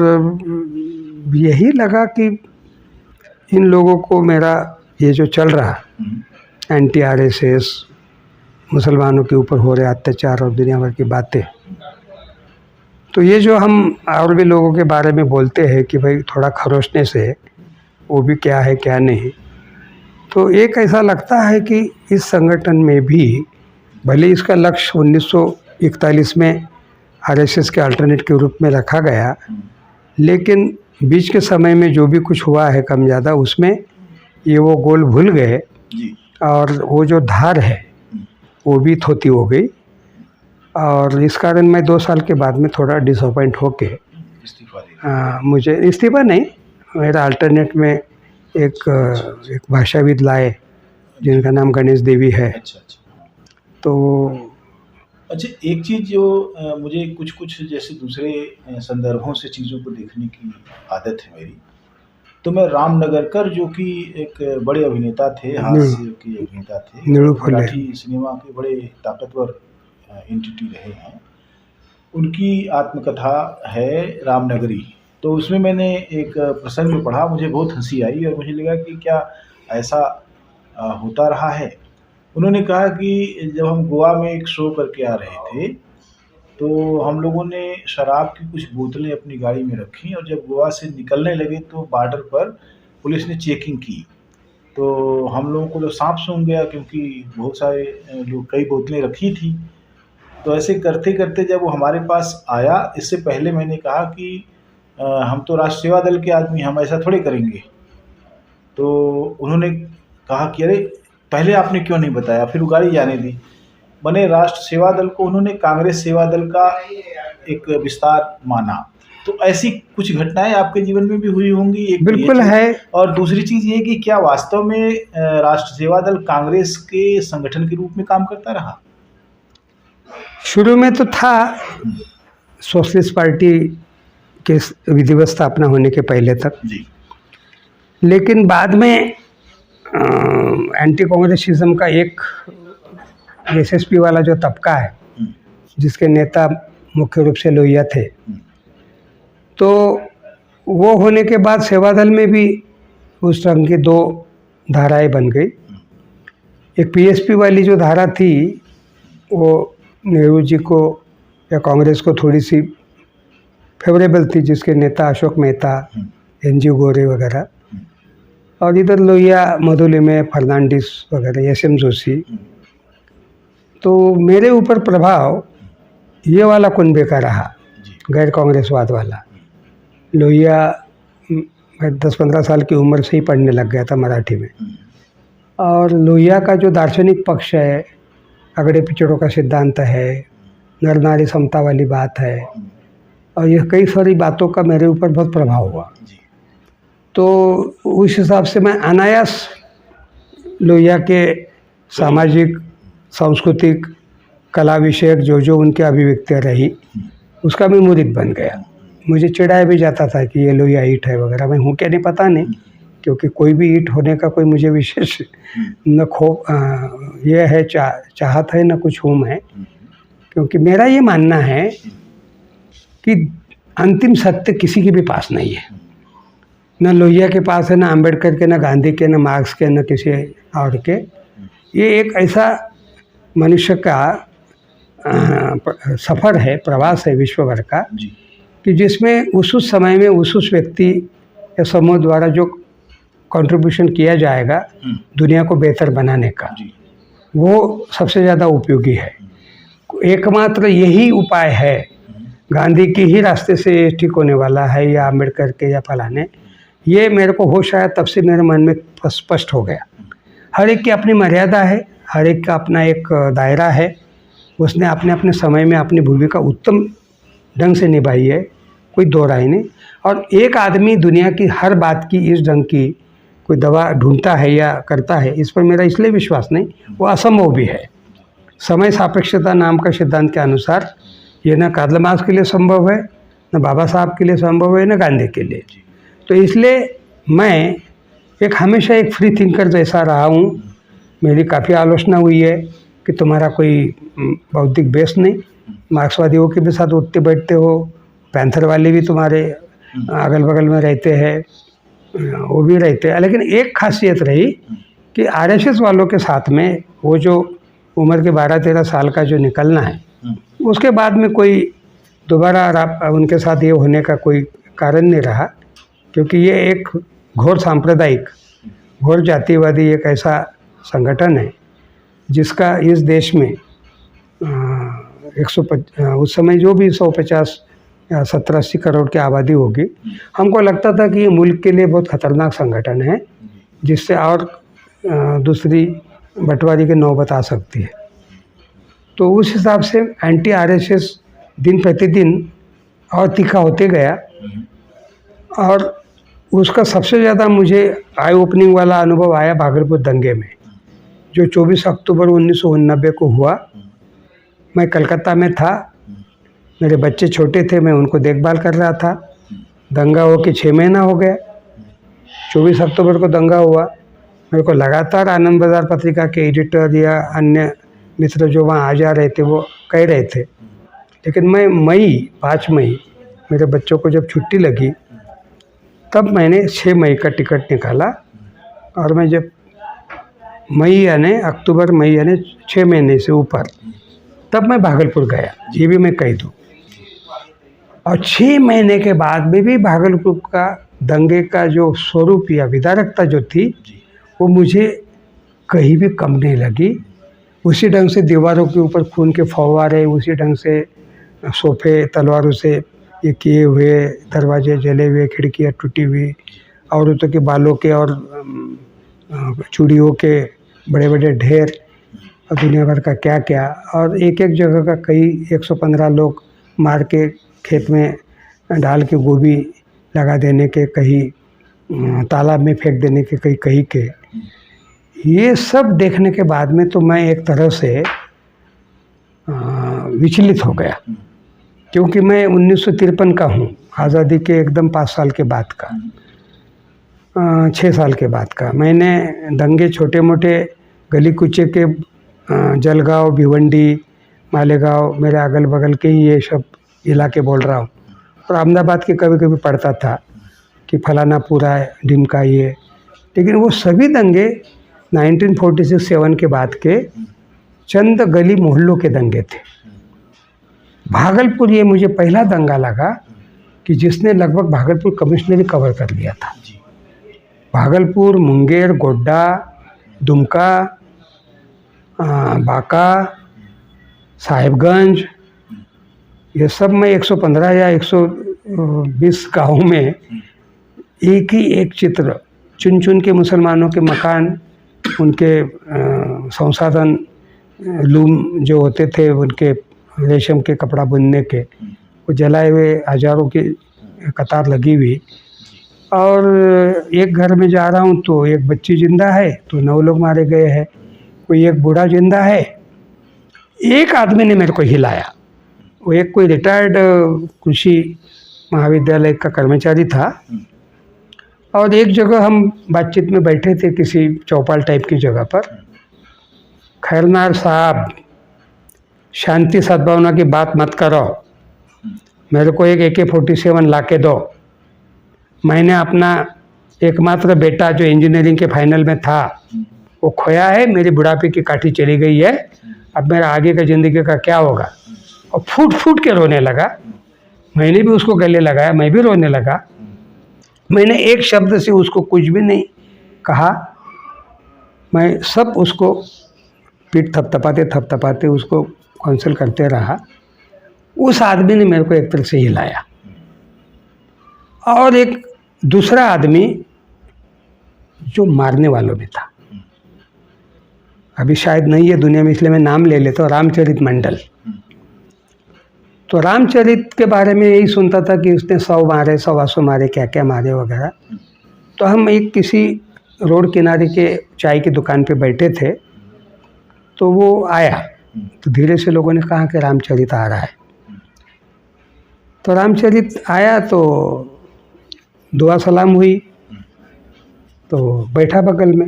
यही लगा कि इन लोगों को मेरा ये जो चल रहा एंटी आरएसएस, मुसलमानों के ऊपर हो रहे अत्याचार और दुनिया भर की बातें, तो ये जो हम और भी लोगों के बारे में बोलते हैं कि भाई थोड़ा खरोचने से वो भी क्या है क्या नहीं, तो एक ऐसा लगता है कि इस संगठन में भी भले इसका लक्ष्य 1941 में आरएसएस के अल्टरनेट के रूप में रखा गया, लेकिन बीच के समय में जो भी कुछ हुआ है कम ज़्यादा उसमें ये वो गोल भूल गए और वो जो धार है वो भी थोती हो गई। और इस कारण मैं 2 साल के बाद में थोड़ा डिसअपॉइंट होके मुझे इस्तीफा नहीं, मेरा अल्टरनेट में एक भाषाविद लाए जिनका नाम गणेश देवी है। तो अच्छा, एक चीज़ जो मुझे कुछ जैसे दूसरे संदर्भों से चीज़ों को देखने की आदत है मेरी, तो मैं राम नगरकर जो कि एक बड़े अभिनेता थे, हास्य के अभिनेता थे, मराठी सिनेमा के बड़े ताकतवर एंटिटी रहे हैं, उनकी आत्मकथा है रामनगरी। तो उसमें मैंने एक प्रसंग पढ़ा, मुझे बहुत हंसी आई और मुझे लगा कि क्या ऐसा होता रहा है। उन्होंने कहा कि जब हम गोवा में एक शो करके आ रहे थे तो हम लोगों ने शराब की कुछ बोतलें अपनी गाड़ी में रखी और जब गोवा से निकलने लगे तो बॉर्डर पर पुलिस ने चेकिंग की, तो हम लोगों को तो सांप सूंघ गया क्योंकि बहुत सारे लोग कई बोतलें रखी थी। तो ऐसे करते करते जब वो हमारे पास आया, इससे पहले मैंने कहा कि हम तो राष्ट्र सेवा दल के आदमी, हम ऐसा थोड़े करेंगे। तो उन्होंने कहा कि अरे पहले आपने क्यों नहीं बताया, फिर वो गाड़ी जाने दी। बने राष्ट्र सेवा दल को उन्होंने कांग्रेस सेवा दल का एक विस्तार माना। तो ऐसी कुछ घटनाएं आपके जीवन में भी हुई होंगी? एक बिल्कुल है। और दूसरी चीज़ ये कि क्या वास्तव में राष्ट्र सेवा दल कांग्रेस के संगठन के रूप में काम करता रहा? शुरू में तो था, सोशलिस्ट पार्टी के विधिवत स्थापना होने के पहले तक जी। लेकिन बाद में एंटी कांग्रेसिज्म का एक एसएसपी वाला जो तबका है जिसके नेता मुख्य रूप से लोहिया थे, तो वो होने के बाद सेवा दल में भी उस रंग की 2 धाराएं बन गई। एक पीएसपी वाली जो धारा थी वो नेहरू जी को या कांग्रेस को थोड़ी सी फेवरेबल थी, जिसके नेता अशोक मेहता, एनजी गोरे वगैरह, और इधर लोहिया मधुली में फर्नांडिस वगैरह, एसएम जोशी। तो मेरे ऊपर प्रभाव ये वाला कुनबे का रहा, गैर कांग्रेसवाद वाला। लोहिया मैं 10-15 साल की उम्र से ही पढ़ने लग गया था मराठी में, और लोहिया का जो दार्शनिक पक्ष है, अगड़े पिछड़ों का सिद्धांत है, नर नारी समता वाली बात है, और ये कई सारी बातों का मेरे ऊपर बहुत प्रभाव हुआ। तो उस हिसाब से मैं अनायास लोहिया के सामाजिक, सांस्कृतिक, कला विषयक जो उनकी अभिव्यक्तियाँ रही उसका मैं मुरीद बन गया। मुझे चिढ़ाया भी जाता था कि ये लोहिया ईट है वगैरह। मैं हूँ क्या नहीं पता नहीं, क्योंकि कोई भी ईट होने का कोई मुझे विशेष न ये है चाहत है, न कुछ हूँ मैं। क्योंकि मेरा ये मानना है कि अंतिम सत्य किसी के भी पास नहीं है, न लोहिया के पास है, न अम्बेडकर के, न गांधी के, न मार्क्स के, न किसी और के। ये एक ऐसा मनुष्य का सफ़र है, प्रवास है विश्व भर का, कि जिसमें उस समय में उस व्यक्ति या समूह द्वारा जो कंट्रीब्यूशन किया जाएगा दुनिया को बेहतर बनाने का, वो सबसे ज़्यादा उपयोगी है। एकमात्र यही उपाय है, गांधी के ही रास्ते से ये ठीक होने वाला है या अम्बेडकर के या फलाने, ये मेरे को होश आया तब से मेरे मन में स्पष्ट हो गया। हर एक की अपनी मर्यादा है, हर एक का अपना एक दायरा है, उसने अपने अपने समय में अपनी भूमिका उत्तम ढंग से निभाई है, कोई दो राय नहीं। और एक आदमी दुनिया की हर बात की इस ढंग की कोई दवा ढूंढता है या करता है, इस पर मेरा इसलिए विश्वास नहीं, वो असंभव भी है। समय सापेक्षता नाम का सिद्धांत के अनुसार ये न कार्ल मार्क्स के लिए संभव है, न बाबा साहब के लिए संभव है, न गांधी के लिए। तो इसलिए मैं हमेशा एक फ्री थिंकर जैसा रहा हूँ। मेरी काफ़ी आलोचना हुई है कि तुम्हारा कोई बौद्धिक बेस नहीं, मार्क्सवादियों के भी साथ उठते बैठते हो, पैंथर वाले भी तुम्हारे अगल बगल में रहते हैं, वो भी रहते हैं। लेकिन एक खासियत रही कि आरएसएस वालों के साथ में वो जो उम्र के 12-13 साल का जो निकलना है, उसके बाद में कोई दोबारा उनके साथ ये होने का कोई कारण नहीं रहा, क्योंकि ये एक घोर सांप्रदायिक, घोर जातिवादी एक ऐसा संगठन है जिसका इस देश में उस समय जो भी 150 या 70-80 करोड़ की आबादी होगी, हमको लगता था कि ये मुल्क के लिए बहुत ख़तरनाक संगठन है जिससे और दूसरी बंटवारे की नौबत आ सकती है। तो उस हिसाब से एंटी आरएसएस दिन प्रतिदिन और तीखा होते गया, और उसका सबसे ज़्यादा मुझे आई ओपनिंग वाला अनुभव आया भागलपुर दंगे में, जो 24 अक्टूबर 1989 को हुआ। मैं कलकत्ता में था, मेरे बच्चे छोटे थे, मैं उनको देखभाल कर रहा था। दंगा हो के 6 महीना हो गया। 24 अक्टूबर को दंगा हुआ। मेरे को लगातार आनंद बाज़ार पत्रिका के एडिटर या अन्य मित्र जो वहाँ आ जा रहे थे वो कह रहे थे, लेकिन मैं 5 मई मेरे बच्चों को जब छुट्टी लगी, तब मैंने 6 मई का टिकट निकाला, और मैं जब अक्टूबर मई यानी 6 महीने से ऊपर, तब मैं भागलपुर गया, ये भी मैं कह दूँ। और 6 महीने के बाद में भी भागलपुर का दंगे का जो स्वरूप या विदारकता जो थी, वो मुझे कहीं भी कम नहीं लगी। उसी ढंग से दीवारों के ऊपर खून के फव्वारे, उसी ढंग से सोफे तलवारों से ये किए हुए, दरवाजे जले हुए, खिड़कियाँ टूटी हुई, औरतों के बालों के और चूड़ियों के बड़े बड़े ढेर, और दुनिया भर का क्या क्या, और एक एक जगह का कई 115 लोग मार के खेत में डाल के गोभी लगा देने के, कहीं तालाब में फेंक देने के, कहीं के। ये सब देखने के बाद में तो मैं एक तरह से विचलित हो गया, क्योंकि मैं 1953 का हूँ, आज़ादी के एकदम 5 साल के बाद का, 6 साल के बाद का। मैंने दंगे छोटे मोटे गली कुचे के, जलगांव, भिवंडी, मालेगांव, मेरे अगल बगल के ही ये सब इलाके बोल रहा हूँ, और अहमदाबाद के कभी कभी पढ़ता था कि फलाना पूरा है, ढिमका ये। लेकिन वो सभी दंगे 1946-7 के बाद के चंद गली मोहल्लों के दंगे थे। भागलपुर ये मुझे पहला दंगा लगा कि जिसने लगभग भागलपुर कमिश्नरी कवर कर लिया था। भागलपुर, मुंगेर, गोड्डा, दुमका, बांका, साहिबगंज, ये सब में 115 या 120 गाँव में एक ही एक चित्र, चुन चुन के मुसलमानों के मकान, उनके संसाधन, लूम जो होते थे उनके रेशम के कपड़ा बुनने के, वो जलाए हुए हजारों की कतार लगी हुई। और एक घर में जा रहा हूँ तो एक बच्ची जिंदा है तो 9 लोग मारे गए हैं, कोई एक बूढ़ा जिंदा है। एक आदमी ने मेरे को हिलाया, वो एक कोई रिटायर्ड कृषि महाविद्यालय का कर्मचारी था, और एक जगह हम बातचीत में बैठे थे किसी चौपाल टाइप की जगह पर। खैरनार साहब, शांति सद्भावना की बात मत करो, मेरे को एक AK-47 ला के दो। मैंने अपना एकमात्र बेटा जो इंजीनियरिंग के फाइनल में था वो खोया है, मेरी बुढ़ापे की काठी चली गई है, अब मेरा आगे का ज़िंदगी का क्या होगा। और फूट फूट के रोने लगा। मैंने भी उसको गले लगाया, मैं भी रोने लगा। मैंने एक शब्द से उसको कुछ भी नहीं कहा, मैं सब उसको पीठ थपथपाते उसको काउंसिल करते रहा। उस आदमी ने मेरे को एक तरह से हिलाया, और एक दूसरा आदमी जो मारने वालों में था, अभी शायद नहीं है दुनिया में इसलिए मैं नाम ले लेता हूँ, रामचरित मंडल। तो रामचरित के बारे में यही सुनता था कि उसने 100 मारे, 100 मारे, क्या क्या मारे वगैरह। तो हम एक किसी रोड किनारे के चाय की दुकान पे बैठे थे, तो वो आया, तो धीरे से लोगों ने कहा कि रामचरित आ रहा है। तो रामचरित आया तो दुआ सलाम हुई, तो बैठा बगल में।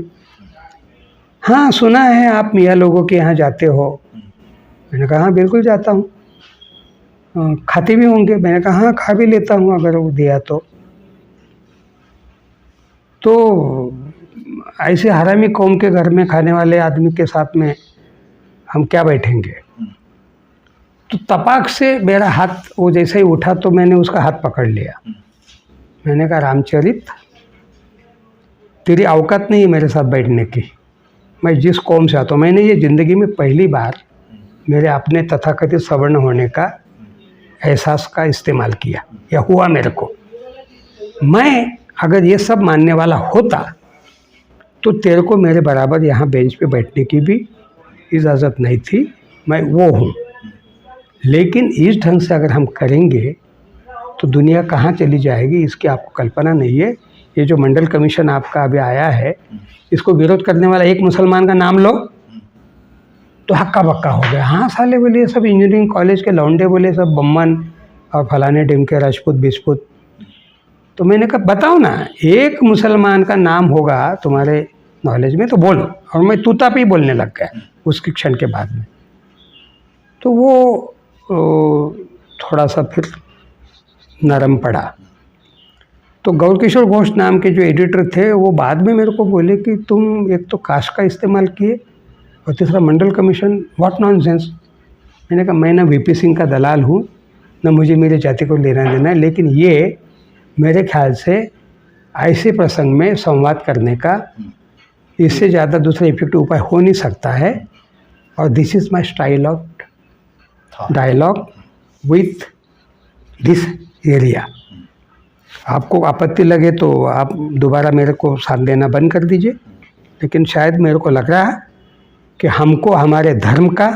हाँ, सुना है आप मियाँ लोगों के यहाँ जाते हो। मैंने कहा हाँ बिल्कुल जाता हूँ। खाते भी होंगे? मैंने कहा हाँ, खा भी लेता हूँ अगर वो दिया तो ऐसे हरामी कौम के घर में खाने वाले आदमी के साथ में हम क्या बैठेंगे? तो तपाक से मेरा हाथ वो जैसे ही उठा तो मैंने उसका हाथ पकड़ लिया। मैंने कहा रामचरित, तेरी औकात नहीं है मेरे साथ बैठने की। मैं जिस कौम से आता हूँ, मैंने ये ज़िंदगी में पहली बार मेरे अपने तथाकथित सवर्ण होने का एहसास का इस्तेमाल किया या हुआ मेरे को। मैं अगर ये सब मानने वाला होता तो तेरे को मेरे बराबर यहाँ बेंच पे बैठने की भी इजाज़त नहीं थी। मैं वो हूँ। लेकिन इस ढंग से अगर हम करेंगे तो दुनिया कहाँ चली जाएगी, इसकी आपको कल्पना नहीं है। ये जो मंडल कमीशन आपका अभी आया है, इसको विरोध करने वाला एक मुसलमान का नाम लो तो हक्का बक्का हो गया। हाँ साले बोले सब इंजीनियरिंग कॉलेज के लौंडे बोले सब बम्मन और फलाने ढिम के राजपूत बिस्पुत। तो मैंने कहा बताओ ना, एक मुसलमान का नाम होगा तुम्हारे नॉलेज में तो बोलो। और मैं तूता पे ही बोलने लग गया उसके क्षण के बाद में। तो वो थोड़ा सा फिर नरम पड़ा। तो गौरकिशोर घोष नाम के जो एडिटर थे वो बाद में मेरे को बोले कि तुम एक तो कास्ट का इस्तेमाल किए और तीसरा मंडल कमीशन, व्हाट नॉनसेंस। मैंने कहा मैं ना वीपी सिंह का दलाल हूँ, ना मुझे मेरे जाति को लेना देना है, लेकिन ये मेरे ख्याल से ऐसे प्रसंग में संवाद करने का इससे ज़्यादा दूसरा इफेक्टिव उपाय हो नहीं सकता है। और this is my style of dialogue with this area. आपको आपत्ति लगे तो आप दोबारा मेरे को साथ देना बंद कर दीजिए, लेकिन शायद मेरे को लग रहा है कि हमको हमारे धर्म का,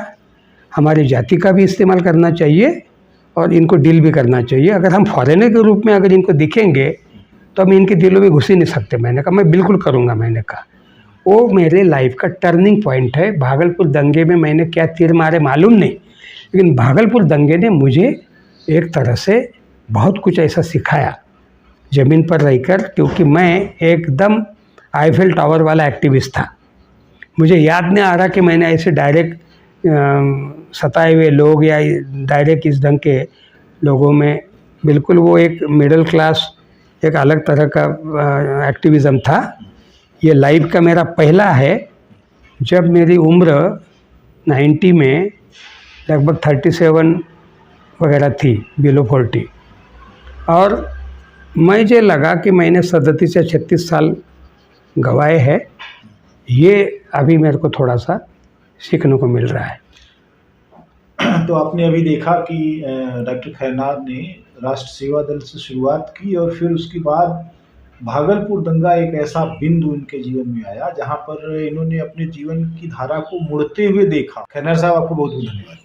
हमारी जाति का भी इस्तेमाल करना चाहिए और इनको डील भी करना चाहिए। अगर हम फॉरेनर के रूप में अगर इनको दिखेंगे तो हम इनके दिलों में घुस ही नहीं सकते। मैंने कहा मैं बिल्कुल करूँगा। मैंने कहा वो मेरे लाइफ का टर्निंग पॉइंट है। भागलपुर दंगे में मैंने क्या तीर मारे मालूम नहीं, लेकिन भागलपुर दंगे ने मुझे एक तरह से बहुत कुछ ऐसा सिखाया ज़मीन पर रहकर, क्योंकि मैं एकदम आईफेल टावर वाला एक्टिविस्ट था। मुझे याद नहीं आ रहा कि मैंने ऐसे डायरेक्ट सताए हुए लोग या डायरेक्ट इस ढंग के लोगों में, बिल्कुल वो एक मिडिल क्लास एक अलग तरह का एक्टिविज़म था। ये लाइफ का मेरा पहला है जब मेरी उम्र 90 में लगभग 37 वगैरह थी, बिलो 40। और मुझे लगा कि मैंने 37 से 36 साल गंवाए हैं। ये अभी मेरे को थोड़ा सा सीखने को मिल रहा है। तो आपने अभी देखा कि डॉक्टर खैरनार ने राष्ट्र सेवा दल से शुरुआत की और फिर उसके बाद भागलपुर दंगा एक ऐसा बिंदु इनके जीवन में आया जहां पर इन्होंने अपने जीवन की धारा को मुड़ते हुए देखा। खैरनार साहब, आपको बहुत बहुत धन्यवाद।